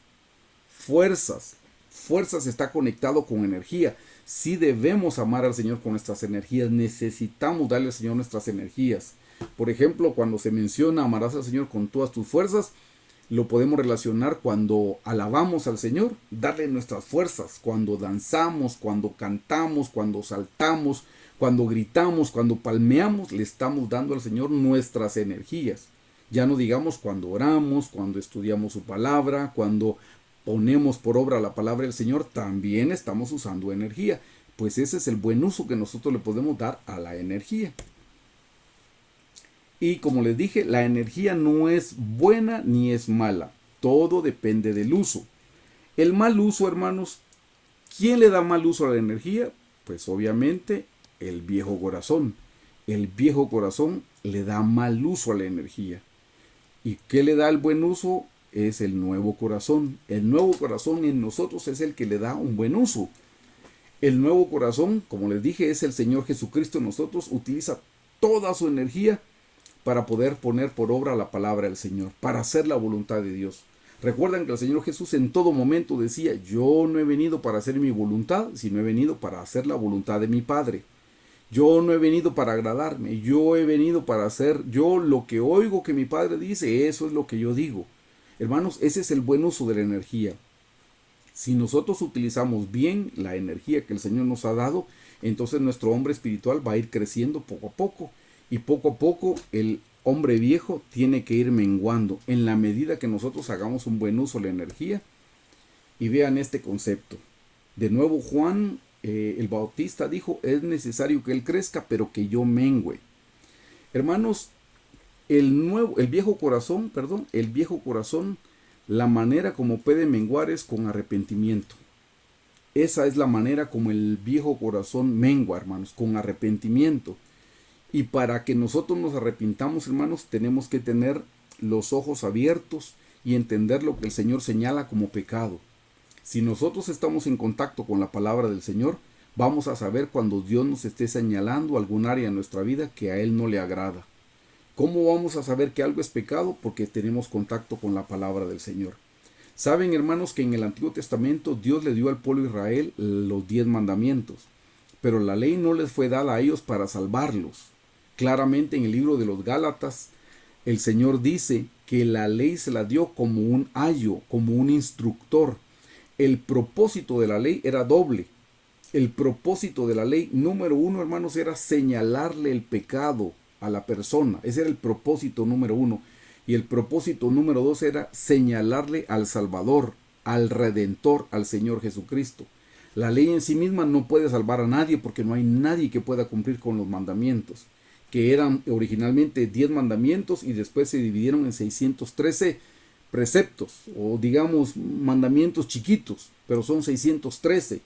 fuerzas. Fuerzas está conectado con energía. Si debemos amar al Señor con nuestras energías, necesitamos darle al Señor nuestras energías. Por ejemplo, cuando se menciona amarás al Señor con todas tus fuerzas, lo podemos relacionar cuando alabamos al Señor, darle nuestras fuerzas, cuando danzamos, cuando cantamos, cuando saltamos, cuando gritamos, cuando palmeamos, le estamos dando al Señor nuestras energías. Ya no digamos cuando oramos, cuando estudiamos su palabra, cuando ponemos por obra la palabra del Señor, también estamos usando energía. Pues ese es el buen uso que nosotros le podemos dar a la energía. Y como les dije, la energía no es buena ni es mala. Todo depende del uso. El mal uso, hermanos, ¿quién le da mal uso a la energía? Pues obviamente el viejo corazón. El viejo corazón le da mal uso a la energía. ¿Y qué le da el buen uso? Es el nuevo corazón. El nuevo corazón en nosotros es el que le da un buen uso. El nuevo corazón, como les dije, es el Señor Jesucristo en nosotros. Utiliza toda su energía para poder poner por obra la palabra del Señor, para hacer la voluntad de Dios. Recuerdan que el Señor Jesús en todo momento decía, yo no he venido para hacer mi voluntad, sino he venido para hacer la voluntad de mi Padre. Yo no he venido para agradarme, yo he venido para hacer yo lo que oigo que mi Padre dice, eso es lo que yo digo. Hermanos, ese es el buen uso de la energía. Si nosotros utilizamos bien la energía que el Señor nos ha dado, entonces nuestro hombre espiritual va a ir creciendo poco a poco. Y poco a poco el hombre viejo tiene que ir menguando en la medida que nosotros hagamos un buen uso de la energía. Y vean este concepto. De nuevo Juan el Bautista dijo, es necesario que él crezca, pero que yo mengüe. Hermanos, el viejo corazón, la manera como puede menguar es con arrepentimiento. Esa es la manera como el viejo corazón mengua, hermanos, con arrepentimiento. Y para que nosotros nos arrepintamos, hermanos, tenemos que tener los ojos abiertos y entender lo que el Señor señala como pecado. Si nosotros estamos en contacto con la palabra del Señor, vamos a saber cuando Dios nos esté señalando algún área en nuestra vida que a Él no le agrada. ¿Cómo vamos a saber que algo es pecado? Porque tenemos contacto con la palabra del Señor. Saben, hermanos, que en el Antiguo Testamento Dios le dio al pueblo de Israel los 10 mandamientos, pero la ley no les fue dada a ellos para salvarlos. Claramente en el libro de los Gálatas, el Señor dice que la ley se la dio como un ayo, como un instructor. El propósito de la ley era doble. El propósito de la ley, número 1, hermanos, era señalarle el pecado a la persona. Ese era el propósito número 1. Y el propósito número 2 era señalarle al Salvador, al Redentor, al Señor Jesucristo. La ley en sí misma no puede salvar a nadie porque no hay nadie que pueda cumplir con los mandamientos, que eran originalmente 10 mandamientos y después se dividieron en 613 preceptos, o digamos mandamientos chiquitos, pero son 613.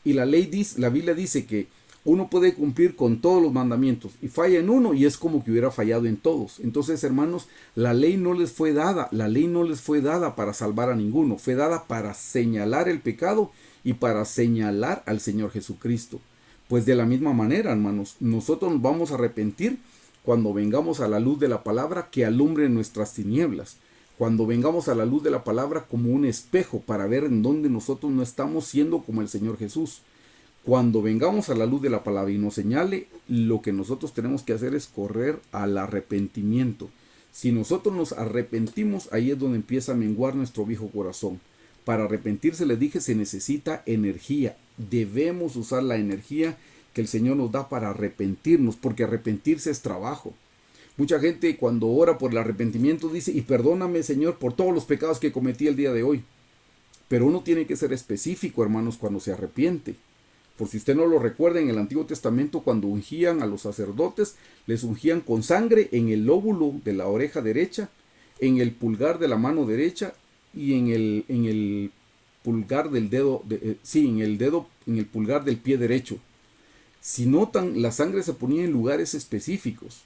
Y la Biblia dice que uno puede cumplir con todos los mandamientos y falla en uno y es como que hubiera fallado en todos. Entonces, hermanos, la ley no les fue dada para salvar a ninguno, fue dada para señalar el pecado y para señalar al Señor Jesucristo. Pues de la misma manera, hermanos, nosotros nos vamos a arrepentir cuando vengamos a la luz de la palabra que alumbre nuestras tinieblas. Cuando vengamos a la luz de la palabra como un espejo para ver en dónde nosotros no estamos siendo como el Señor Jesús. Cuando vengamos a la luz de la palabra y nos señale, lo que nosotros tenemos que hacer es correr al arrepentimiento. Si nosotros nos arrepentimos, ahí es donde empieza a menguar nuestro viejo corazón. Para arrepentirse, les dije, se necesita energía. Debemos usar la energía que el Señor nos da para arrepentirnos, porque arrepentirse es trabajo. Mucha gente cuando ora por el arrepentimiento dice, y perdóname, Señor, por todos los pecados que cometí el día de hoy. Pero uno tiene que ser específico, hermanos, cuando se arrepiente. Por si usted no lo recuerda, en el Antiguo Testamento, cuando ungían a los sacerdotes, les ungían con sangre en el lóbulo de la oreja derecha, en el pulgar de la mano derecha y en el pulgar del dedo, en el pulgar del pie derecho. Si notan, la sangre se ponía en lugares específicos.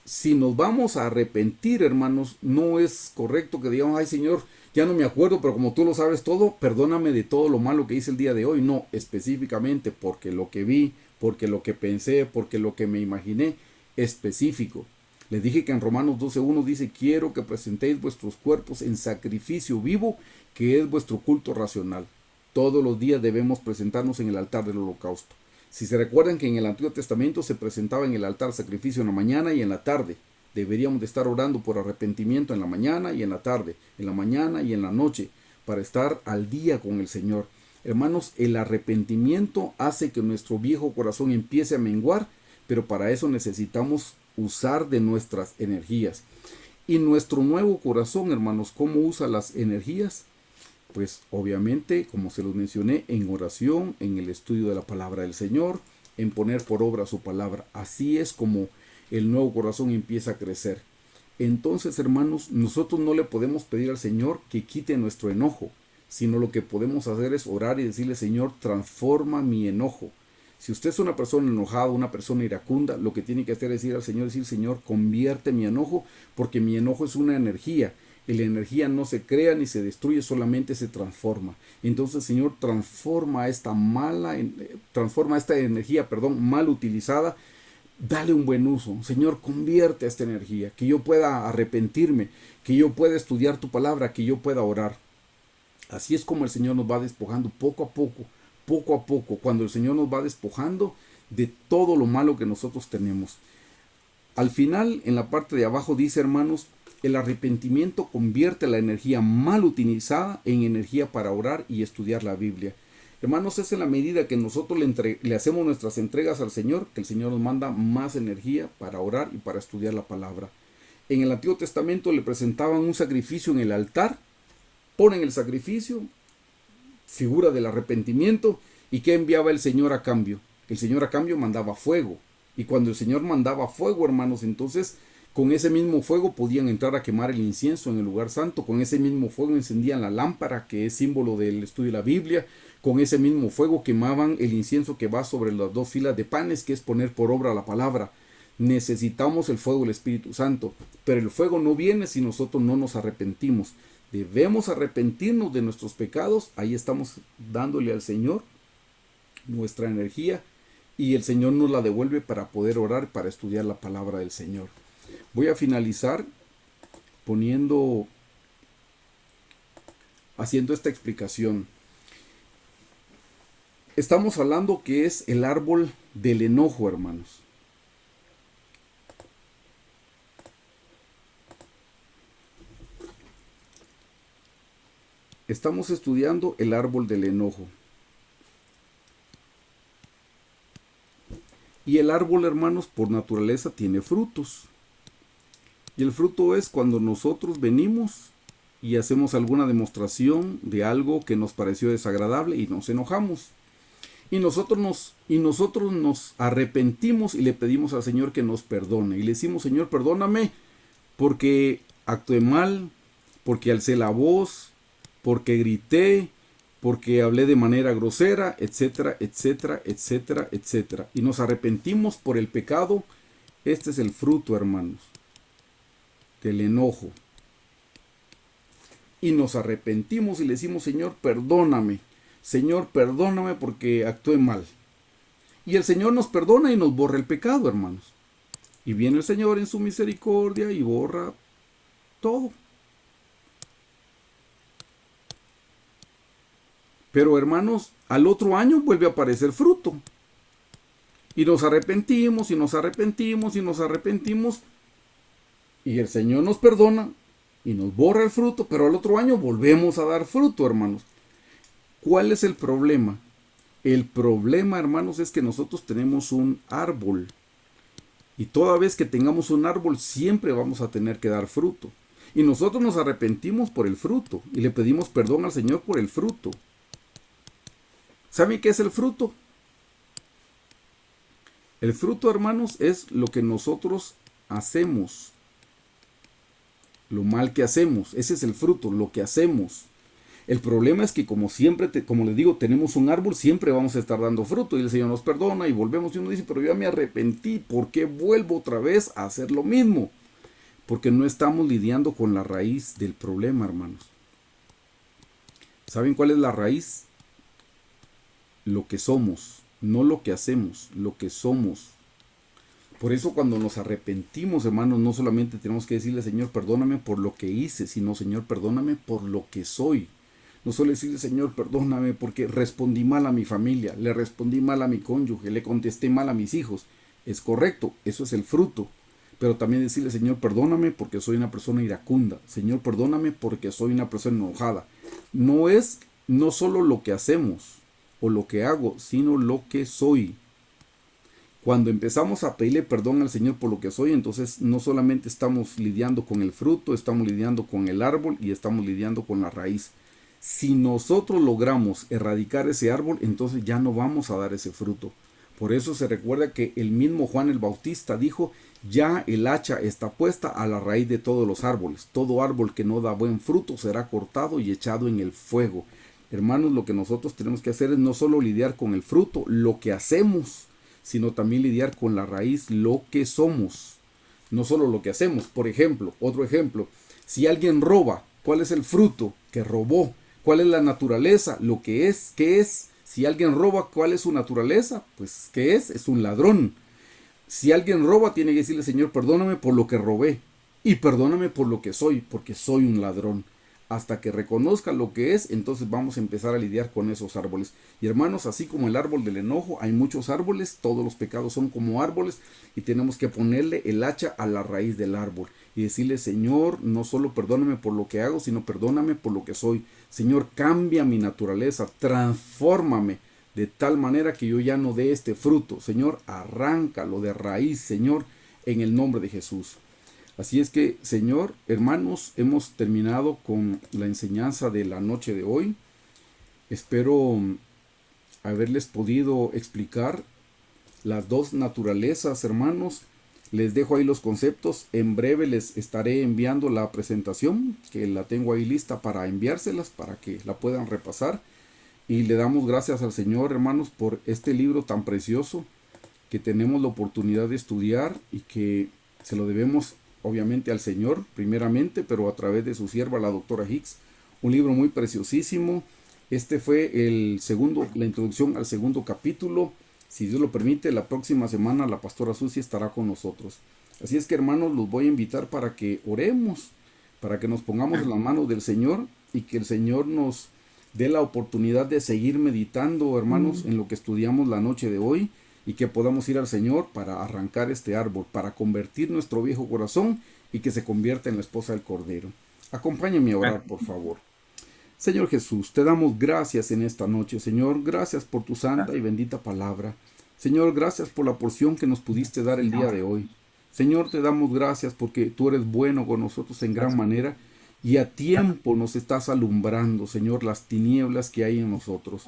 Si nos vamos a arrepentir, hermanos, no es correcto que digamos, ay Señor, ya no me acuerdo, pero como tú lo sabes todo, perdóname de todo lo malo que hice el día de hoy. No, específicamente, porque lo que vi, porque lo que pensé, porque lo que me imaginé, específico. Les dije que en Romanos 12:1 dice, quiero que presentéis vuestros cuerpos en sacrificio vivo, que es vuestro culto racional. Todos los días debemos presentarnos en el altar del holocausto. Si se recuerdan que en el Antiguo Testamento se presentaba en el altar sacrificio en la mañana y en la tarde. Deberíamos de estar orando por arrepentimiento en la mañana y en la tarde, en la mañana y en la noche, para estar al día con el Señor. Hermanos, el arrepentimiento hace que nuestro viejo corazón empiece a menguar, pero para eso necesitamos usar de nuestras energías. Y nuestro nuevo corazón, hermanos, ¿cómo usa las energías? Pues obviamente, como se los mencioné, en oración, en el estudio de la palabra del Señor, en poner por obra su palabra. Así es como el nuevo corazón empieza a crecer. Entonces, hermanos, nosotros no le podemos pedir al Señor que quite nuestro enojo, sino lo que podemos hacer es orar y decirle, Señor, transforma mi enojo. Si usted es una persona enojada, una persona iracunda, lo que tiene que hacer es decir al Señor, Señor, convierte mi enojo, porque mi enojo es una energía. Y la energía no se crea ni se destruye, solamente se transforma. Entonces, Señor, transforma esta energía, mal utilizada, dale un buen uso. Señor, convierte esta energía, que yo pueda arrepentirme, que yo pueda estudiar tu palabra, que yo pueda orar. Así es como el Señor nos va despojando poco a poco, cuando el Señor nos va despojando de todo lo malo que nosotros tenemos. Al final, en la parte de abajo dice, hermanos, el arrepentimiento convierte la energía mal utilizada en energía para orar y estudiar la Biblia. Hermanos, es en la medida que nosotros le hacemos nuestras entregas al Señor, que el Señor nos manda más energía para orar y para estudiar la palabra. En el Antiguo Testamento le presentaban un sacrificio en el altar, ponen el sacrificio, figura del arrepentimiento, y ¿qué enviaba el Señor a cambio? El Señor a cambio mandaba fuego. Y cuando el Señor mandaba fuego, hermanos, entonces con ese mismo fuego podían entrar a quemar el incienso en el lugar santo. Con ese mismo fuego encendían la lámpara, que es símbolo del estudio de la Biblia. Con ese mismo fuego quemaban el incienso que va sobre las 2 filas de panes, que es poner por obra la palabra. Necesitamos el fuego del Espíritu Santo, pero el fuego no viene si nosotros no nos arrepentimos. Debemos arrepentirnos de nuestros pecados. Ahí estamos dándole al Señor nuestra energía, y el Señor nos la devuelve para poder orar, para estudiar la palabra del Señor. Voy a finalizar haciendo esta explicación. Estamos hablando que es el árbol del enojo, hermanos. Estamos estudiando el árbol del enojo. Y el árbol, hermanos, por naturaleza tiene frutos. Y el fruto es cuando nosotros venimos y hacemos alguna demostración de algo que nos pareció desagradable y nos enojamos. Y nosotros nos arrepentimos y le pedimos al Señor que nos perdone. Y le decimos, Señor, perdóname porque actué mal, porque alcé la voz, porque grité, porque hablé de manera grosera, etcétera, etcétera, etcétera, etcétera. Y nos arrepentimos por el pecado. Este es el fruto, hermanos, del enojo. Y nos arrepentimos y le decimos, Señor, perdóname. Señor, perdóname porque actué mal. Y el Señor nos perdona y nos borra el pecado, hermanos. Y viene el Señor en su misericordia y borra todo. Pero, hermanos, al otro año vuelve a aparecer fruto. Y nos arrepentimos, y nos arrepentimos, y nos arrepentimos. Y el Señor nos perdona y nos borra el fruto, pero al otro año volvemos a dar fruto, hermanos. ¿Cuál es el problema? El problema, hermanos, es que nosotros tenemos un árbol. Y toda vez que tengamos un árbol, siempre vamos a tener que dar fruto. Y nosotros nos arrepentimos por el fruto. Y le pedimos perdón al Señor por el fruto. ¿Saben qué es el fruto? El fruto, hermanos, es lo que nosotros hacemos. Lo mal que hacemos. Ese es el fruto, lo que hacemos. El problema es que como siempre, como les digo, tenemos un árbol, siempre vamos a estar dando fruto. Y el Señor nos perdona y volvemos. Y uno dice, pero yo ya me arrepentí. ¿Por qué vuelvo otra vez a hacer lo mismo? Porque no estamos lidiando con la raíz del problema, hermanos. ¿Saben cuál es la raíz? Lo que somos, no lo que hacemos, lo que somos. Por eso cuando nos arrepentimos, hermanos, no solamente tenemos que decirle, Señor, perdóname por lo que hice, sino, Señor, perdóname por lo que soy. No solo decirle, Señor, perdóname porque respondí mal a mi familia, le respondí mal a mi cónyuge, le contesté mal a mis hijos. Es correcto, eso es el fruto. Pero también decirle, Señor, perdóname porque soy una persona iracunda. Señor, perdóname porque soy una persona enojada. No solo lo que hacemos o lo que hago, sino lo que soy. Cuando empezamos a pedirle perdón al Señor por lo que soy, entonces no solamente estamos lidiando con el fruto, estamos lidiando con el árbol y estamos lidiando con la raíz. Si nosotros logramos erradicar ese árbol, entonces ya no vamos a dar ese fruto. Por eso se recuerda que el mismo Juan el Bautista dijo, ya el hacha está puesta a la raíz de todos los árboles. Todo árbol que no da buen fruto será cortado y echado en el fuego. Hermanos, lo que nosotros tenemos que hacer es no solo lidiar con el fruto, lo que hacemos, sino también lidiar con la raíz, lo que somos. No solo lo que hacemos. Por ejemplo, otro ejemplo, si alguien roba, ¿cuál es el fruto? Que robó. ¿Cuál es la naturaleza? Lo que es. ¿Qué es? Si alguien roba, ¿cuál es su naturaleza? Pues, ¿qué es? Es un ladrón. Si alguien roba, tiene que decirle, Señor, perdóname por lo que robé y perdóname por lo que soy, porque soy un ladrón. Hasta que reconozca lo que es, entonces vamos a empezar a lidiar con esos árboles. Y hermanos, así como el árbol del enojo, hay muchos árboles, todos los pecados son como árboles y tenemos que ponerle el hacha a la raíz del árbol y decirle, Señor, no solo perdóname por lo que hago, sino perdóname por lo que soy. Señor, cambia mi naturaleza, transfórmame de tal manera que yo ya no dé este fruto. Señor, arráncalo de raíz, Señor, en el nombre de Jesús. Así es que, Señor, hermanos, hemos terminado con la enseñanza de la noche de hoy. Espero haberles podido explicar las dos naturalezas, hermanos. Les dejo ahí los conceptos. En breve les estaré enviando la presentación, que la tengo ahí lista para enviárselas, para que la puedan repasar. Y le damos gracias al Señor, hermanos, por este libro tan precioso que tenemos la oportunidad de estudiar y que se lo debemos obviamente al Señor primeramente, pero a través de su sierva, la doctora Hicks. Un libro muy preciosísimo. Este fue la introducción al segundo capítulo. Si Dios lo permite, la próxima semana la pastora Susi estará con nosotros. Así es que, hermanos, los voy a invitar para que oremos, para que nos pongamos en las manos del Señor y que el Señor nos dé la oportunidad de seguir meditando, hermanos, en lo que estudiamos la noche de hoy, y que podamos ir al Señor para arrancar este árbol, para convertir nuestro viejo corazón y que se convierta en la esposa del Cordero. Acompáñame a orar, por favor. Señor Jesús, te damos gracias en esta noche, Señor. Gracias por tu santa y bendita palabra. Señor, gracias por la porción que nos pudiste dar el día de hoy. Señor, te damos gracias porque tú eres bueno con nosotros en gran manera y a tiempo nos estás alumbrando, Señor, las tinieblas que hay en nosotros.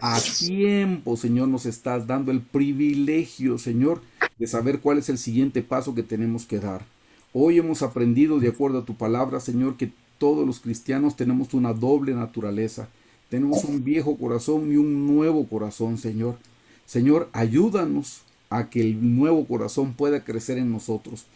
A tiempo, Señor, nos estás dando el privilegio, Señor, de saber cuál es el siguiente paso que tenemos que dar. Hoy hemos aprendido, de acuerdo a tu palabra, Señor, que todos los cristianos tenemos una doble naturaleza. Tenemos un viejo corazón y un nuevo corazón, Señor. Señor, ayúdanos a que el nuevo corazón pueda crecer en nosotros.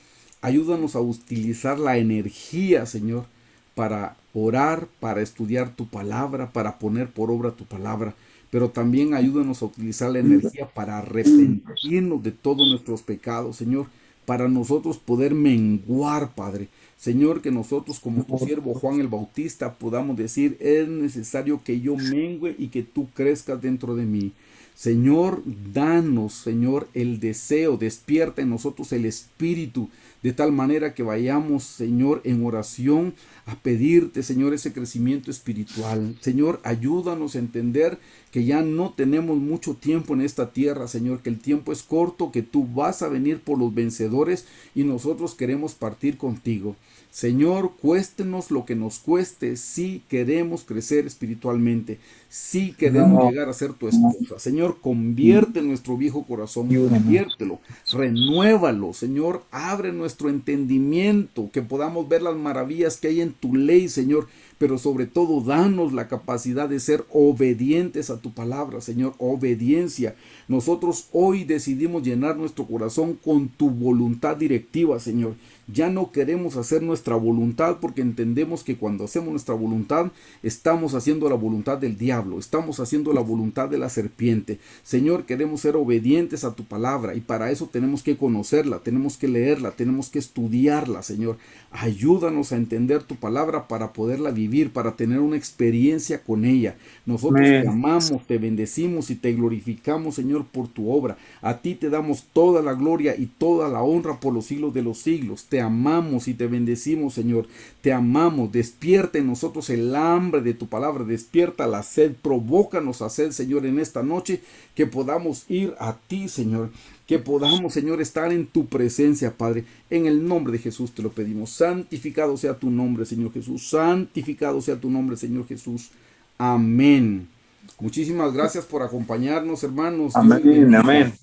Ayúdanos a utilizar la energía, Señor, para orar, para estudiar tu palabra, para poner por obra tu palabra. Pero también ayúdanos a utilizar la energía para arrepentirnos de todos nuestros pecados, Señor, para nosotros poder menguar, Padre. Señor, que nosotros como tu siervo Juan el Bautista podamos decir, es necesario que yo mengüe y que tú crezcas dentro de mí. Señor, danos, Señor, el deseo, despierta en nosotros el espíritu, de tal manera que vayamos, Señor, en oración a pedirte, Señor, ese crecimiento espiritual. Señor, ayúdanos a entender que ya no tenemos mucho tiempo en esta tierra, Señor, que el tiempo es corto, que tú vas a venir por los vencedores y nosotros queremos partir contigo. Señor, cuéstenos lo que nos cueste, si queremos crecer espiritualmente, si queremos llegar a ser tu esposa. Señor, convierte nuestro viejo corazón, conviértelo, renuévalo, Señor, abre nuestro entendimiento, que podamos ver las maravillas que hay en tu ley, Señor, pero sobre todo danos la capacidad de ser obedientes a tu palabra, Señor, obediencia. Nosotros hoy decidimos llenar nuestro corazón con tu voluntad directiva, Señor. Ya no queremos hacer nuestra voluntad porque entendemos que cuando hacemos nuestra voluntad estamos haciendo la voluntad del diablo, estamos haciendo la voluntad de la serpiente. Señor, queremos ser obedientes a tu palabra y para eso tenemos que conocerla, tenemos que leerla, tenemos que estudiarla, Señor. Ayúdanos a entender tu palabra para poderla vivir, para tener una experiencia con ella. Nosotros te amamos, te bendecimos y te glorificamos, Señor, por tu obra. A ti te damos toda la gloria y toda la honra por los siglos de los siglos. Te amamos y te bendecimos, Señor. Te amamos. Despierta en nosotros el hambre de tu palabra. Despierta la sed. Provócanos a sed, Señor, en esta noche. Que podamos ir a ti, Señor. Que podamos, Señor, estar en tu presencia, Padre. En el nombre de Jesús te lo pedimos. Santificado sea tu nombre, Señor Jesús. Santificado sea tu nombre, Señor Jesús. Amén. Muchísimas gracias por acompañarnos, hermanos. Amén, amén.